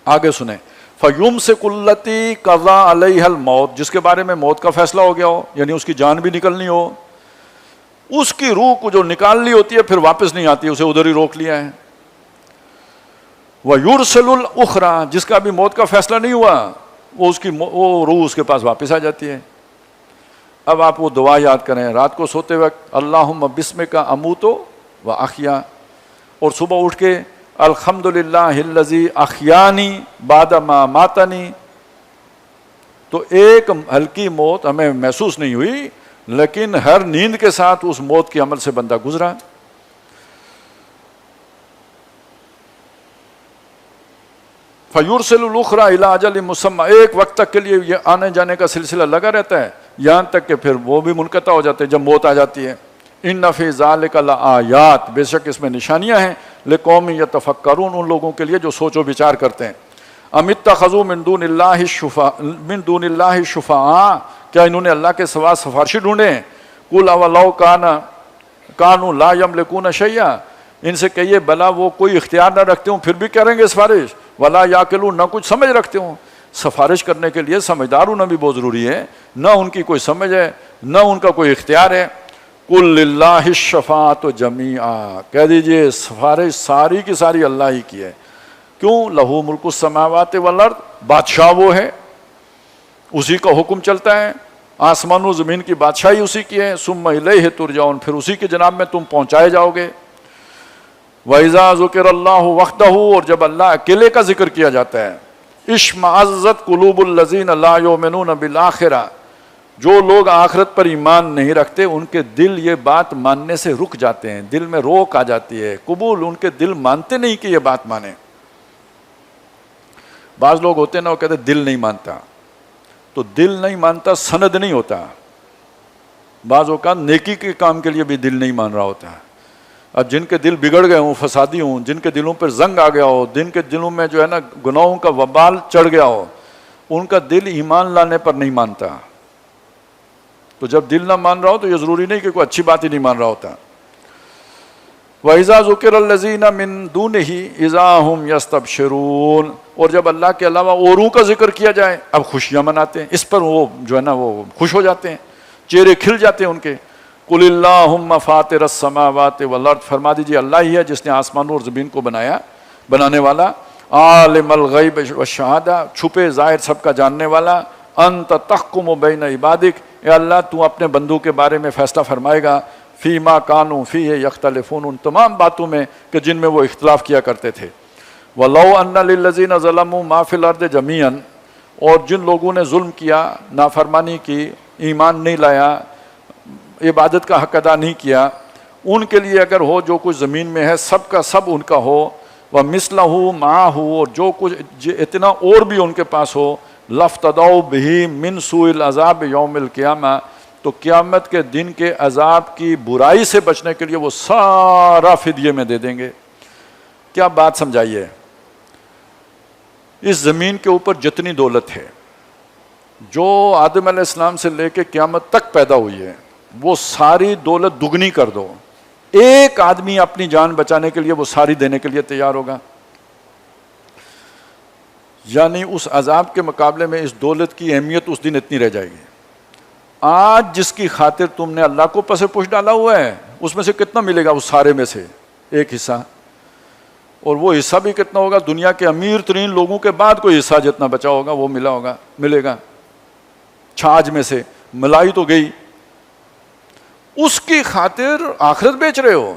S1: آگے سنیں، فیمسک التی قضی علیہا الموت، جس کے بارے میں موت کا فیصلہ ہو گیا ہو، یعنی اس کی جان بھی نکلنی ہو، اس کی روح کو جو نکالنی ہوتی ہے پھر واپس نہیں آتی، اسے ادھر ہی روک لیا ہے۔ وَيُرْسِلُ الْأُخْرَى، جس کا بھی موت کا فیصلہ نہیں ہوا وہ روح اس کے پاس واپس آ جاتی ہے۔ اب آپ وہ دعا یاد کریں رات کو سوتے وقت، اللہم بسمک اموت و احیا، اور صبح اٹھ کے الحمدللہ الذی احیانی بعد ما ماتنی۔ تو ایک ہلکی موت ہمیں محسوس نہیں ہوئی، لیکن ہر نیند کے ساتھ اس موت کے عمل سے بندہ گزرا۔ فَيُرْسِلُ الْأُخْرَى إِلَىٰ أَجَلٍ مُّسَمًّى، ایک وقت تک کے لیے یہ آنے جانے کا سلسلہ لگا رہتا ہے، یہاں تک کہ پھر وہ بھی منقطع ہو جاتے ہیں جب موت آ جاتی ہے۔ إِنَّ فِي ذَلِكَ لَآيَاتٍ، بے شک اس میں نشانیاں ہیں، لِقَوْمٍ يَتَفَكَّرُونَ، ان لوگوں کے لیے جو سوچ و بچار کرتے ہیں۔ أَمِ اتَّخَذُوا مِن دُونِ اللَّهِ شُفَعَاءَ، کیا انہوں نے اللہ کے سوا سفارشی ڈھونڈے ہیں؟ قُلْ أَوَلَوْ كَانُوا لَا يَمْلِكُونَ شَيْئًا، ان سے کہیے بلا وہ کوئی اختیار نہ رکھتے ہوں پھر بھی کریں گے سفارش، ولا یعقلون، نہ کچھ سمجھ رکھتے ہوں۔ سفارش کرنے کے لیے سمجھدار ہونا بھی بہت ضروری ہے، نہ ان کی کوئی سمجھ ہے نہ ان کا کوئی اختیار ہے۔ قل للہ الشفاعۃ جمیعا، کہہ دیجئے سفارش ساری کی ساری اللہ ہی کی ہے۔ کیوں؟ لہ ملک السماوات والارض، بادشاہ وہ ہے، اسی کا حکم چلتا ہے، آسمان و زمین کی بادشاہی اسی کی ہے۔ ثم الیہ ترجعون، پھر اسی کی جناب میں تم پہنچائے جاؤ گے۔ وَإِذَا ذُكِرَ اللَّهُ وَحْدَهُ، اور جب اللہ اکیلے کا ذکر کیا جاتا ہے، اشمئزت قلوب الذین لا یؤمنون بالآخرہ، جو لوگ آخرت پر ایمان نہیں رکھتے ان کے دل یہ بات ماننے سے رک جاتے ہیں، دل میں روک آ جاتی ہے، قبول، ان کے دل مانتے نہیں کہ یہ بات مانیں۔ بعض لوگ ہوتے ہیں نا، وہ کہتے ہیں دل نہیں مانتا، تو دل نہیں مانتا سند نہیں ہوتا، بعض اوقات نیکی کے کام کے لیے بھی دل نہیں مان رہا ہوتا، اور جن کے دل بگڑ گئے ہوں، فسادی ہوں، جن کے دلوں پر زنگ آ گیا ہو، جن کے دلوں میں جو ہے نا گناہوں کا وبال چڑھ گیا ہو، ان کا دل ایمان لانے پر نہیں مانتا. تو جب دل نہ مان رہا ہو تو یہ ضروری نہیں کہ کوئی اچھی بات ہی نہیں مان رہا ہوتا. وَإِذَا ذُكِرَ الَّذِينَ مِن دُونِهِ إِذَا هُمْ يَسْتَبْشِرُونَ، اور جب اللہ کے علاوہ اوروں کا ذکر کیا جائے اب خوشیاں مناتے ہیں، اس پر وہ جو ہے نا وہ خوش ہو جاتے ہیں، چہرے کھل جاتے ہیں ان کے. قُلِ اللَّهُمَّ فَاطِرَ السَّمَاوَاتِ وَالْأَرْضِ، فرما دیجیے اللہ ہی ہے جس نے آسمانوں اور زمین کو بنایا، بنانے والا. عالم الغیب والشہادہ، چھپے ظاہر سب کا جاننے والا. انت تحکم بین عبادک، اے اللہ تو اپنے بندوں کے بارے میں فیصلہ فرمائے گا. فیما کانوا فیہ یختلفون، ان تمام باتوں میں کہ جن میں وہ اختلاف کیا کرتے تھے. وَلَوْ أَنَّ لِلَّذِينَ ظَلَمُوا مَا فِي الْأَرْضِ جَمِيعًا، اور جن لوگوں نے ظلم کیا، نافرمانی کی، ایمان نہیں لایا، عبادت کا حق ادا نہیں کیا، ان کے لیے اگر ہو جو کچھ زمین میں ہے سب کا سب ان کا ہو، وَمِثْلَهُ مَعَهُ، اور جو کچھ اتنا اور بھی ان کے پاس ہو، لَافْتَدَوْا بِهِ مِنْ سُوءِ الْعَذَابِ يَوْمِ الْقِيَامَةِ، تو قیامت کے دن کے عذاب کی برائی سے بچنے کے لیے وہ سارا فدیے میں دے دیں گے. کیا بات سمجھائیے، اس زمین کے اوپر جتنی دولت ہے جو آدم علیہ السلام سے لے کے قیامت تک پیدا ہوئی ہے، وہ ساری دولت دگنی کر دو، ایک آدمی اپنی جان بچانے کے لیے وہ ساری دینے کے لیے تیار ہوگا. یعنی اس عذاب کے مقابلے میں اس دولت کی اہمیت اس دن اتنی رہ جائے گی. آج جس کی خاطر تم نے اللہ کو پس پش ڈالا ہوا ہے، اس میں سے کتنا ملے گا؟ اس سارے میں سے ایک حصہ، اور وہ حصہ بھی کتنا ہوگا؟ دنیا کے امیر ترین لوگوں کے بعد کوئی حصہ جتنا بچا ہوگا وہ ملے گا. چھاج میں سے ملائی تو گئی، اس کی خاطر آخرت بیچ رہے ہو.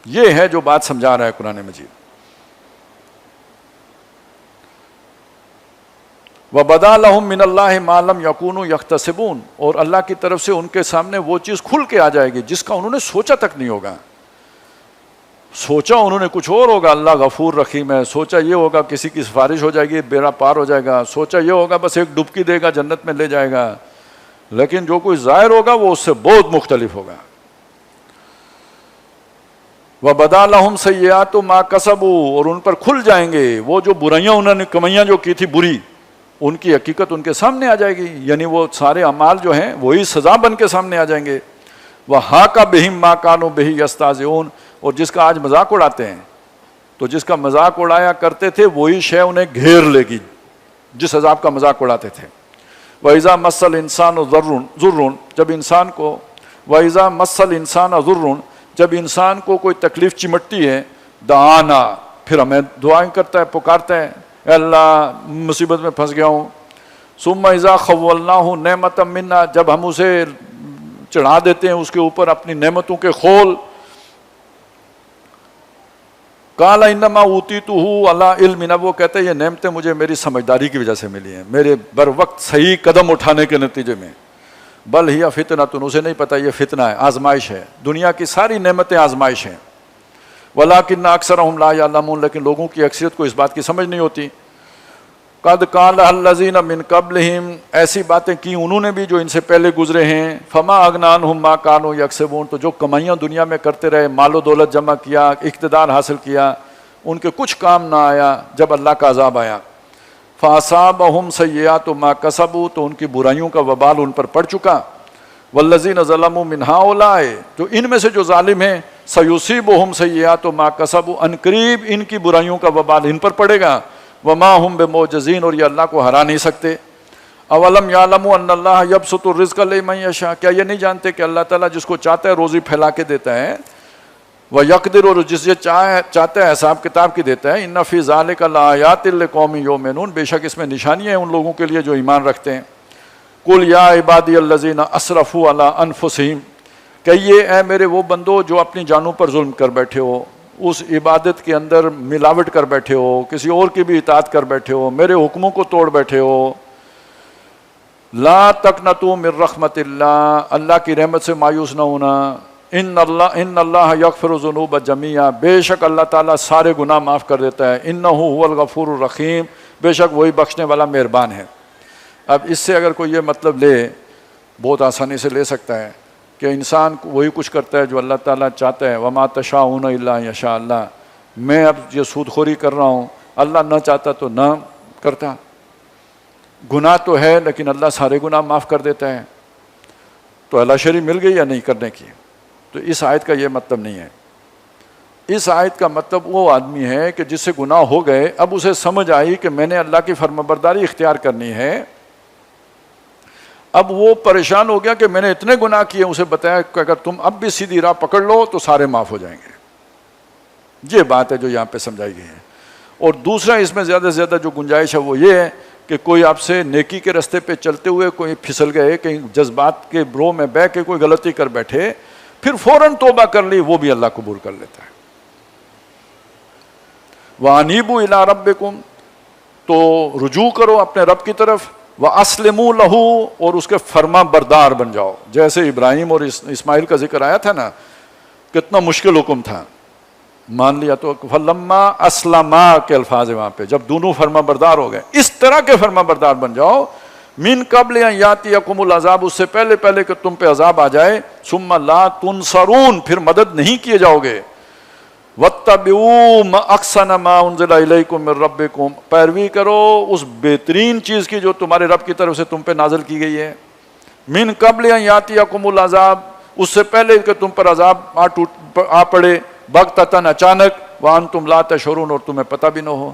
S1: یہ ہے جو بات سمجھا رہا ہے قرآن مجید. وَبَدَا لَهُم مِّنَ اللَّهِ مَا لَمْ يَكُونُوا يَحْتَسِبُونَ، اور اللہ کی طرف سے ان کے سامنے وہ چیز کھل کے آ جائے گی جس کا انہوں نے سوچا تک نہیں ہوگا. سوچا انہوں نے کچھ اور ہوگا، اللہ غفور رحیم ہے، سوچا یہ ہوگا کسی کی سفارش ہو جائے گی، بیڑا پار ہو جائے گا، سوچا یہ ہوگا بس ایک ڈبکی دے گا جنت میں لے جائے گا، لیکن جو کوئی ظاہر ہوگا وہ اس سے بہت مختلف ہوگا. وَبَدَا لَهُمْ سَيِّئَاتُ مَا كَسَبُوا، اور ان پر کھل جائیں گے وہ جو برائیاں انہوں نے کمائیاں جو کی تھی بری، ان کی حقیقت ان کے سامنے آ جائے گی. یعنی وہ سارے اعمال جو ہیں وہی سزا بن کے سامنے آ جائیں گے. وَحَاقَ بِهِم مَّا كَانُوا بِهِ يَسْتَهْزِئُونَ، اور جس کا آج مذاق اڑاتے ہیں، تو جس کا مذاق اڑایا کرتے تھے وہی شے انہیں گھیر لے گی جس عذاب کا مذاق اڑاتے تھے. وَإِذَا مَسَّ الْإِنسَانُ ضُرٌّ، جب انسان کو وَإِذَا مَسَّ الْإِنسَانَ ضُرٌّ، جب انسان کو کوئی تکلیف چمٹتی ہے، دعانا، پھر ہمیں دعائیں کرتا ہے، پکارتا ہے، اے اللہ مصیبت میں پھنس گیا ہوں. ثُمَّ إِذَا خَوَّلْنَاهُ نِعْمَةً مِنَّا، جب ہم اسے چڑھا دیتے ہیں اس کے اوپر اپنی نعمتوں کے خول، قَالَ إِنَّمَا أُوتِيتُهُ عَلَىٰ عِلْمٍ، وہ کہتے ہیں یہ نعمتیں مجھے میری سمجھداری کی وجہ سے ملی ہیں، میرے بر وقت صحیح قدم اٹھانے کے نتیجے میں. بل ہی فتنۃ، اسے نہیں پتہ یہ فتنہ ہے، آزمائش ہے. دنیا کی ساری نعمتیں آزمائش ہیں. وَلَٰكِنَّ أَكْثَرَهُمْ لَا يَعْلَمُونَ، لیکن لوگوں کی اکثریت کو اس بات کی سمجھ نہیں ہوتی. قَدْ قَالَ الَّذِينَ مِن قَبْلِهِمْ، ایسی باتیں کی انہوں نے بھی جو ان سے پہلے گزرے ہیں. فَمَا أَغْنَىٰ عَنْهُم مَّا كَانُوا يَكْسِبُونَ، تو جو کمائیاں دنیا میں کرتے رہے، مال و دولت جمع کیا، اقتدار حاصل کیا، ان کے کچھ کام نہ آیا جب اللہ کا عذاب آیا. فَأَصَابَهُمْ سَيِّئَاتُ مَا كَسَبُوا، تو ان کی برائیوں کا وبال ان پر پڑ چکا. وَالَّذِينَ ظَلَمُوا مِنْ هَٰؤُلَاءِ، جو ان میں سے جو ظالم ہیں، سَيُصِيبُهُمْ سَيِّئَاتُ مَا كَسَبُوا، ان قریب ان کی برائیوں کا وبال ان پر پڑے گا. وَمَا هُمْ بِمُعْجِزِينَ، اور یہ اللہ کو ہرا نہیں سکتے. اَوَلَمْ يَعْلَمُوا أَنَّ اللَّهَ يَبْسُطُ الرِّزْقَ لِمَن يَشَاءُ، کیا یہ نہیں جانتے کہ اللہ تعالیٰ جس کو چاہتا ہے روزی پھیلا کے دیتا ہے. وَيَقْدِرُ، اور جسے چاہتا ہے حساب کتاب کی دیتا ہے. إِنَّ فِي ذَلِكَ لَآيَاتٍ لِقَوْمٍ يُؤْمِنُونَ، بے شک اس میں نشانیاں ہیں ان لوگوں کے لیے جو ایمان رکھتے ہیں. قُلْ يَا عِبَادِيَ الَّذِينَ أَسْرَفُوا عَلَىٰ أَنفُسِهِمْ، کہیے اے میرے وہ بندو جو اپنی جانوں پر ظلم کر بیٹھے ہو، اس عبادت کے اندر ملاوٹ کر بیٹھے ہو، کسی اور کی بھی اطاعت کر بیٹھے ہو، میرے حکموں کو توڑ بیٹھے ہو. لا تقنطوا من رحمت اللہ، اللہ کی رحمت سے مایوس نہ ہونا. ان اللہ یغفر الذنوب جميعا، بے شک اللہ تعالیٰ سارے گناہ معاف کر دیتا ہے. انہ هو الغفور الرحیم، بے شک وہی بخشنے والا مہربان ہے. اب اس سے اگر کوئی یہ مطلب لے، بہت آسانی سے لے سکتا ہے کہ انسان وہی کچھ کرتا ہے جو اللہ تعالیٰ چاہتا ہے. وما تشاءون الا ان یشاء اللہ. میں اب یہ سود خوری کر رہا ہوں، اللہ نہ چاہتا تو نہ کرتا. گناہ تو ہے لیکن اللہ سارے گناہ معاف کر دیتا ہے. تو اللہ شری مل گئی یا نہیں کرنے کی؟ تو اس آیت کا یہ مطلب نہیں ہے. اس آیت کا مطلب وہ آدمی ہے کہ جس سے گناہ ہو گئے، اب اسے سمجھ آئی کہ میں نے اللہ کی فرمانبرداری اختیار کرنی ہے. اب وہ پریشان ہو گیا کہ میں نے اتنے گناہ کیے. اسے بتایا کہ اگر تم اب بھی سیدھی راہ پکڑ لو تو سارے معاف ہو جائیں گے. یہ بات ہے جو یہاں پہ سمجھائی گئی ہے. اور دوسرا اس میں زیادہ سے زیادہ جو گنجائش ہے وہ یہ ہے کہ کوئی آپ سے نیکی کے راستے پہ چلتے ہوئے کوئی پھسل گئے، کہیں جذبات کے برو میں بہ کے کوئی غلطی کر بیٹھے، پھر فوراً توبہ کر لی، وہ بھی اللہ قبول کر لیتا ہے. وَأَنِيبُوا إِلَىٰ رَبِّكُمْ، تو رجوع کرو اپنے رب کی طرف. وَأَسْلِمُوا لَهُ، اور اس کے فرما بردار بن جاؤ. جیسے ابراہیم اور اسماعیل کا ذکر آیا تھا نا، کتنا مشکل حکم تھا، مان لیا. تو فَلَمَّا أَسْلَمَا کے الفاظ ہیں وہاں پہ، جب دونوں فرما بردار ہو گئے. اس طرح کے فرما بردار بن جاؤ. مِن قبل ان یاتیکم العذاب، اس سے پہلے پہلے کہ تم پہ عذاب آ جائے. ثم لا تنصرون، پھر مدد نہیں کیے جاؤ گے. وَاتَّبِعُوا مَا أَحْسَنَ مَا أُنزِلَ إِلَيْكُم مِّن رَّبِّكُم، پیروی کرو اس بہترین چیز کی جو تمہارے رب کی طرف سے تم پہ نازل کی گئی ہے. مِن قبل ان یاتیکم العذاب، اس سے پہلے کہ تم پر عذاب آ پڑے، بغتتاً، اچانک. وَأَنتُمْ لَا تَشْعُرُونَ، اور تمہیں پتہ بھی نہ ہو.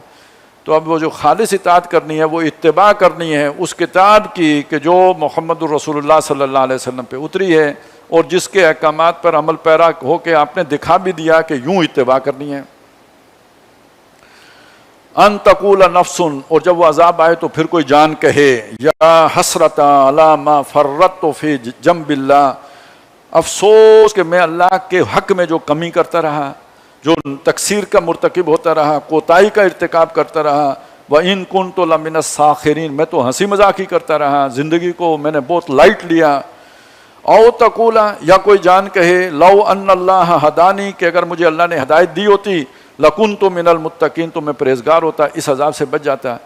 S1: تو اب وہ جو خالص اطاعت کرنی ہے، وہ اتباع کرنی ہے اس کتاب کی کہ جو محمد الرسول اللہ صلی اللہ علیہ وسلم پہ اتری ہے، اور جس کے احکامات پر عمل پیرا ہو کے آپ نے دکھا بھی دیا کہ یوں اتباع کرنی ہے. ان تقول نفس، اور جب وہ عذاب آئے تو پھر کوئی جان کہے، یا حسرۃ علی ما فرطت فی جنب اللہ، افسوس کہ میں اللہ کے حق میں جو کمی کرتا رہا، جو تقصیر کا مرتکب ہوتا رہا، کوتاہی کا ارتکاب کرتا رہا. وَإِن كُنتُ لَمِنَ السَّاخِرِينَ، میں تو ہنسی مذاق ہی کرتا رہا، زندگی کو میں نے بہت لائٹ لیا. او تقولا، یا کوئی جان کہے، لو ان اللہ ہدانی، کہ اگر مجھے اللہ نے ہدایت دی ہوتی، لکنت من المتقین، تو میں پرہیزگار ہوتا، اس عذاب سے بچ جاتا.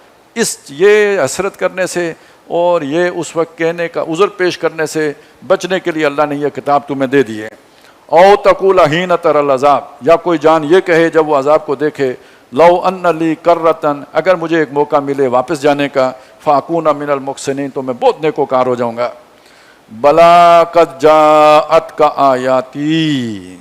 S1: یہ حسرت کرنے سے اور یہ اس وقت کہنے کا عذر پیش کرنے سے بچنے کے لیے اللہ نے یہ کتاب تمہیں دے دی ہے. او تقولا حین تری العذاب، یا کوئی جان یہ کہے جب وہ عذاب کو دیکھے، لو ان لی کرۃ، اگر مجھے ایک موقع ملے واپس جانے کا، فاکون من المحسنین، تو میں بہت نیکوکار ہو جاؤں گا. بلا قد جاءتک آیاتی،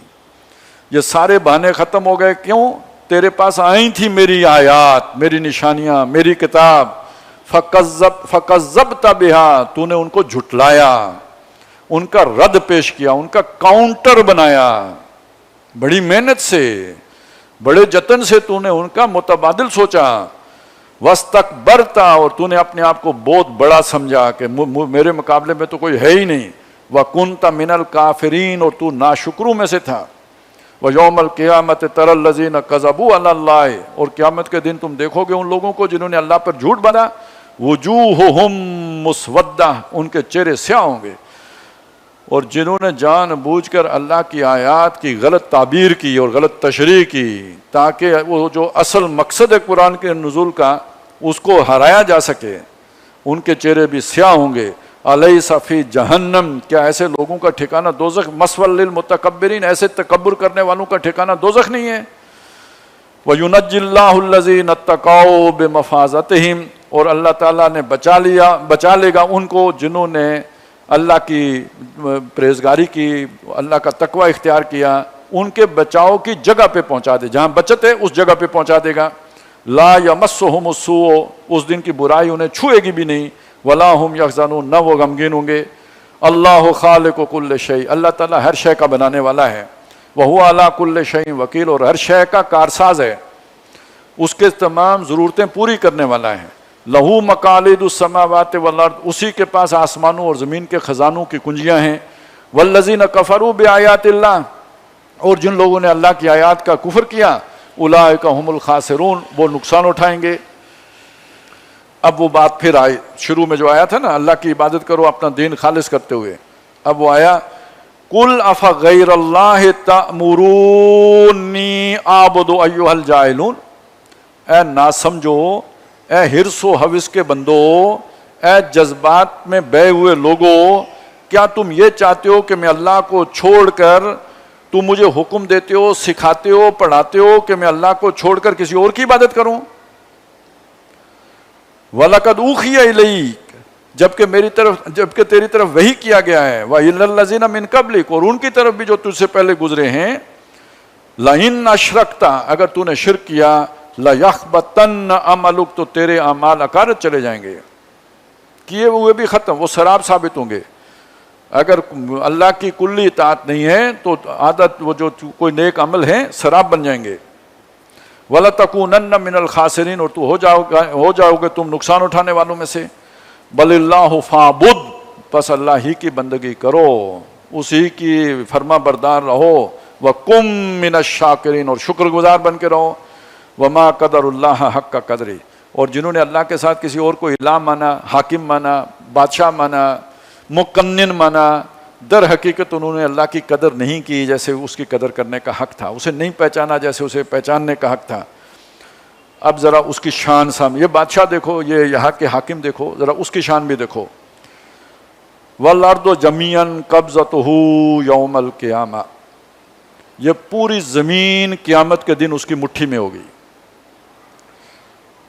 S1: یہ سارے بہانے ختم ہو گئے. کیوں؟ تیرے پاس آئی تھی میری آیات، میری نشانیاں، میری کتاب. فکذبت بہا، تو نے ان کو جھٹلایا، ان کا رد پیش کیا، ان کا کاؤنٹر بنایا. بڑی محنت سے، بڑے جتن سے تو نے ان کا متبادل سوچا. وَاسْتَكْبَرْتَ، اور تو نے اپنے آپ کو بہت بڑا سمجھا کہ میرے مقابلے میں تو کوئی ہے ہی نہیں. وَكُنْتَ مِنَ الْكَافِرِينَ، اور تو ناشکروں میں سے تھا. وَيَوْمَ الْقِيَامَةِ تَرَى الَّذِينَ كَذَبُوا عَلَى اللَّهِ، اور قیامت کے دن تم دیکھو گے ان لوگوں کو جنہوں نے اللہ پر جھوٹ باندھا. وُجُوهُهُمْ مُسْوَدَّةٌ، ان کے چہرے سیاہ ہوں گے. اور جنہوں نے جان بوجھ کر اللہ کی آیات کی غلط تعبیر کی اور غلط تشریح کی تاکہ وہ جو اصل مقصد ہے قرآن کے نزول کا اس کو ہرایا جا سکے، ان کے چہرے بھی سیاہ ہوں گے. الیس فی جہنم، کیا ایسے لوگوں کا ٹھکانہ دوزخ؟ مثوی للمتکبرین، ایسے تکبر کرنے والوں کا ٹھکانہ دوزخ نہیں ہے. وَيُنَجِّ اللَّهُ الَّذِينَ اتَّقَوْا بِمَفَازَتِهِمْ، اور اللہ تعالیٰ نے بچا لے گا ان کو جنہوں نے اللہ کی پرہیزگاری کی، اللہ کا تقوی اختیار کیا. ان کے بچاؤ کی جگہ پہ پہنچا دے، جہاں بچت ہے اس جگہ پہ پہنچا دے گا. لا یمسہم السوء، اس دن کی برائی انہیں چھوئے گی بھی نہیں. ولا ہم یحزنون، نہ وہ غمگین ہوں گے. اللہ خالق کل شیء، اللہ تعالیٰ ہر شے کا بنانے والا ہے. وہو علی کل شیء وکیل، اور ہر شے کا کارساز ہے، اس کے تمام ضرورتیں پوری کرنے والا ہے. لہو مقالید السماوات والارض، اسی کے پاس آسمانوں اور زمین کے خزانوں کی کنجیاں ہیں. والذین کفروا بآیات اللہ، اور جن لوگوں نے اللہ کی آیات کا کفر کیا، اولئک هم الخاسرون، وہ نقصان اٹھائیں گے. اب وہ بات پھر آئی، شروع میں جو آیا تھا نا، اللہ کی عبادت کرو اپنا دین خالص کرتے ہوئے. اب وہ آیا، قل افغیر اللہ تأمرونی اعبد ایھا الجاہلون، اے نا سمجھو، اے حرص و حوث کے بندو، اے جذبات میں بہے ہوئے لوگو، کیا تم یہ چاہتے ہو کہ میں اللہ کو چھوڑ کر، تم مجھے حکم دیتے ہو، سکھاتے ہو، پڑھاتے ہو کہ میں اللہ کو چھوڑ کر کسی اور کی عبادت کروں؟ وَلَقَدْ أُوحِيَ إِلَيْكَ، جبکہ تیری طرف وحی کیا گیا ہے، وَإِلَى الَّذِينَ مِن قَبْلِكَ، اور ان کی طرف بھی جو تجھ سے پہلے گزرے ہیں، لَإِنْ أَشْرَكْتَ، اگر تو نے شرک کیا، لَيَحْبَطَنَّ عَمَلُكَ، تو تیرے اعمال اکارت چلے جائیں گے، کیے ہوئے بھی ختم، وہ سراب ثابت ہوں گے۔ اگر اللہ کی کلی اطاعت نہیں ہے تو عادت وہ جو کوئی نیک عمل ہے سراب بن جائیں گے۔ وَلَتَكُونَنَّ مِنَ الْخَاسِرِينَ، اور تو ہو جاؤ گے تم نقصان اٹھانے والوں میں سے۔ بَلِ اللَّهُ فَاعْبُدْ، بس اللہ ہی کی بندگی کرو، اسی کی فرما بردار رہو۔ وَقُمْ مِنَ الشَّاكِرِينَ، اور شکر گزار بن کے رہو۔ وَمَا قَدَرُ اللَّهَ حَقَّ قَدْرِهِ، اور جنہوں نے اللہ کے ساتھ کسی اور کو الہ مانا، حاکم مانا، بادشاہ مانا، مقنن مانا، در حقیقت انہوں نے اللہ کی قدر نہیں کی جیسے اس کی قدر کرنے کا حق تھا، اسے نہیں پہچانا جیسے اسے پہچاننے کا حق تھا۔ اب ذرا اس کی شان سامنے، یہ بادشاہ دیکھو، یہ یہاں کے حاکم دیکھو، ذرا اس کی شان بھی دیکھو۔ وَالْأَرْضُ جَمِيعًا قَبْضَتُهُ يَوْمَ الْقِيَامَةِ، یہ پوری زمین قیامت کے دن اس کی مٹھی میں ہوگی۔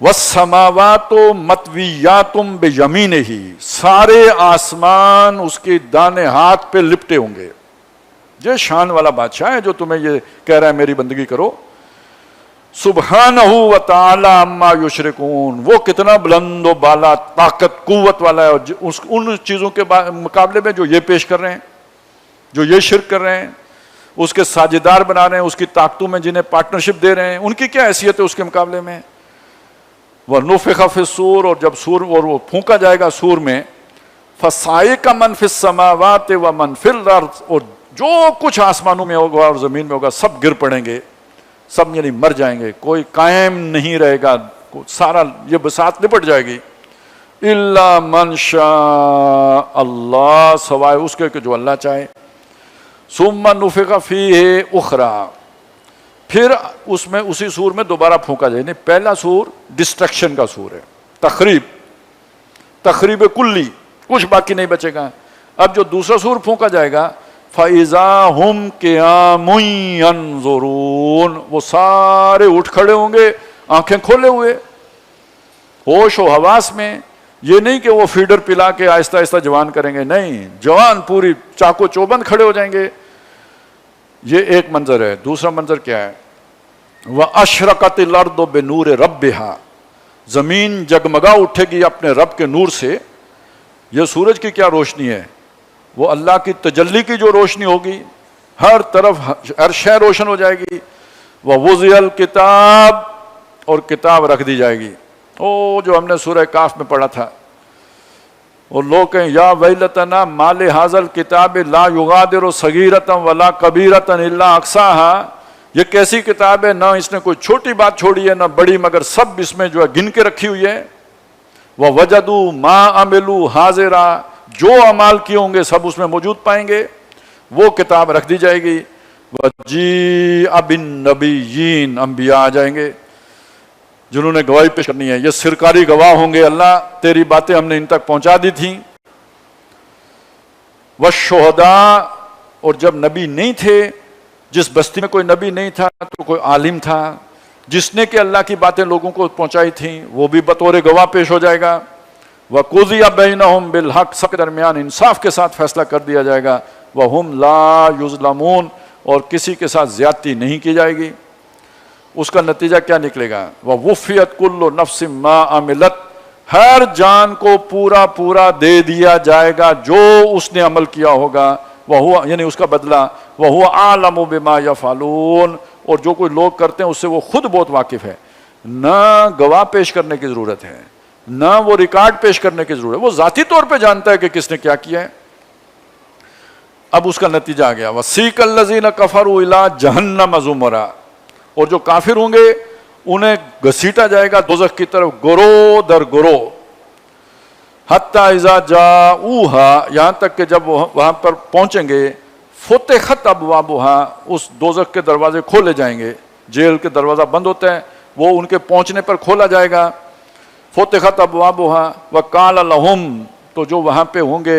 S1: وَالسَّمَاوَاتُ مَطْوِيَّاتٌ بِيَمِينِهِ، سارے آسمان اس کے دانے ہاتھ پہ لپٹے ہوں گے۔ یہ شان والا بادشاہ ہے جو تمہیں یہ کہہ رہا ہے میری بندگی کرو۔ سبحانہ و تعالی عما یشرکون، وہ کتنا بلند و بالا طاقت قوت والا ہے ان چیزوں کے مقابلے میں جو یہ پیش کر رہے ہیں، جو یہ شرک کر رہے ہیں، اس کے ساجدار بنا رہے ہیں، اس کی طاقتوں میں جنہیں پارٹنرشپ دے رہے ہیں، ان کی کیا حیثیت ہے اس کے مقابلے میں؟ وَنُفِخَ فِي الصُّورِ، اور جب سور اور وہ پھونکا جائے گا سور میں، فَصَعِقَ مَنْ فِي السَّمَاوَاتِ وَمَنْ فِي الْأَرْضِ، اور جو کچھ آسمانوں میں ہوگا اور زمین میں ہوگا سب گر پڑیں گے، سب یعنی مر جائیں گے، کوئی قائم نہیں رہے گا، سارا یہ بساط لپٹ جائے گی۔ إِلَّا مَنْ شَاءَ اللَّهُ، سوائے اس کے کہ جو اللہ چاہے۔ ثُمَّ نُفِخَ فِيهِ أُخْرَى، پھر اس میں اسی سور میں دوبارہ پھونکا جائے۔ یعنی پہلا سور ڈسٹرکشن کا سور ہے، تخریب کلی، کچھ باقی نہیں بچے گا۔ اب جو دوسرا سور پھونکا جائے گا، فَإِذَا هُمْ قِيَامٌ يَنظُرُونَ، وہ سارے اٹھ کھڑے ہوں گے آنکھیں کھولے ہوئے، ہوش و حواس میں۔ یہ نہیں کہ وہ فیڈر پلا کے آہستہ آہستہ جوان کریں گے، نہیں، جوان پوری چاقو چوبند کھڑے ہو جائیں گے۔ یہ ایک منظر ہے۔ دوسرا منظر کیا ہے؟ وَأَشْرَقَتِ الْأَرْضُ بِنُورِ رَبِّهَا، زمین جگمگا اٹھے گی اپنے رب کے نور سے۔ یہ سورج کی کیا روشنی ہے؟ وہ اللہ کی تجلی کی جو روشنی ہوگی، ہر طرف ہر شے روشن ہو جائے گی۔ وَوُضِعَ الْكِتَابُ، اور کتاب رکھ دی جائے گی۔ جو ہم نے سورہ کاف میں پڑھا تھا، اور لوگ کہیں یا ویلتنا ما لہذا الکتاب لا یغادر صغیرۃ ولا کبیرۃ الا احصاها، یہ کیسی کتاب ہے، نہ اس نے کوئی چھوٹی بات چھوڑی ہے نہ بڑی، مگر سب اس میں جو ہے گن کے رکھی ہوئی ہے۔ وَوَجَدُوا مَا عَمِلُوا حَاضِرًا، جو اعمال کیے ہوں گے سب اس میں موجود پائیں گے، وہ کتاب رکھ دی جائے گی۔ وَجِيءَ بِالنَّبِيِّينَ، انبیاء آ جائیں گے جنہوں نے گواہی پیش کرنی ہے، یہ سرکاری گواہ ہوں گے، اللہ تیری باتیں ہم نے ان تک پہنچا دی تھیں۔ والشہداء، اور جب نبی نہیں تھے، جس بستی میں کوئی نبی نہیں تھا تو کوئی عالم تھا جس نے کہ اللہ کی باتیں لوگوں کو پہنچائی تھیں، وہ بھی بطور گواہ پیش ہو جائے گا۔ وَقُضِيَ بَيْنَهُمْ بِالْحَقِّ، سب کے درمیان انصاف کے ساتھ فیصلہ کر دیا جائے گا۔ وَهُمْ لَا يُظْلَمُونَ، اور کسی کے ساتھ زیادتی نہیں کی جائے گی۔ اس کا نتیجہ کیا نکلے گا؟ وَوُفِّيَتْ كُلُّ نَفْسٍ مَا عَمِلَتْ، ہر جان کو پورا پورا دے دیا جائے گا جو اس نے عمل کیا ہوگا، وَهُوَ، یعنی اس کا بدلہ، وَهُوَ أَعْلَمُ بِمَا يَفْعَلُونَ، اور جو کوئی لوگ کرتے ہیں اس سے وہ خود بہت واقف ہے۔ نہ گواہ پیش کرنے کی ضرورت ہے، نہ وہ ریکارڈ پیش کرنے کی ضرورت ہے، وہ ذاتی طور پہ جانتا ہے کہ کس نے کیا کیا ہے۔ اب اس کا نتیجہ آ گیا، وَسِيقَ الَّذِينَ كَفَرُوا إِلَىٰ جَهَنَّمَ زُمَرًا، اور جو کافر ہوں گے انہیں گھسیٹا جائے گا دوزخ کی طرف گروہ در گروہ۔ حَتَّى إِذَا جَاءُوهَا، یہاں تک کہ جب وہاں پر پہنچیں گے، فُتِحَتْ أَبْوَابُهَا، اس دوزخ کے دروازے کھولے جائیں گے، جیل کے دروازہ بند ہوتا ہے، وہ ان کے پہنچنے پر کھولا جائے گا۔ فُتِحَتْ أَبْوَابُهَا وَقَالَ لَهُمْ، تو جو وہاں پہ ہوں گے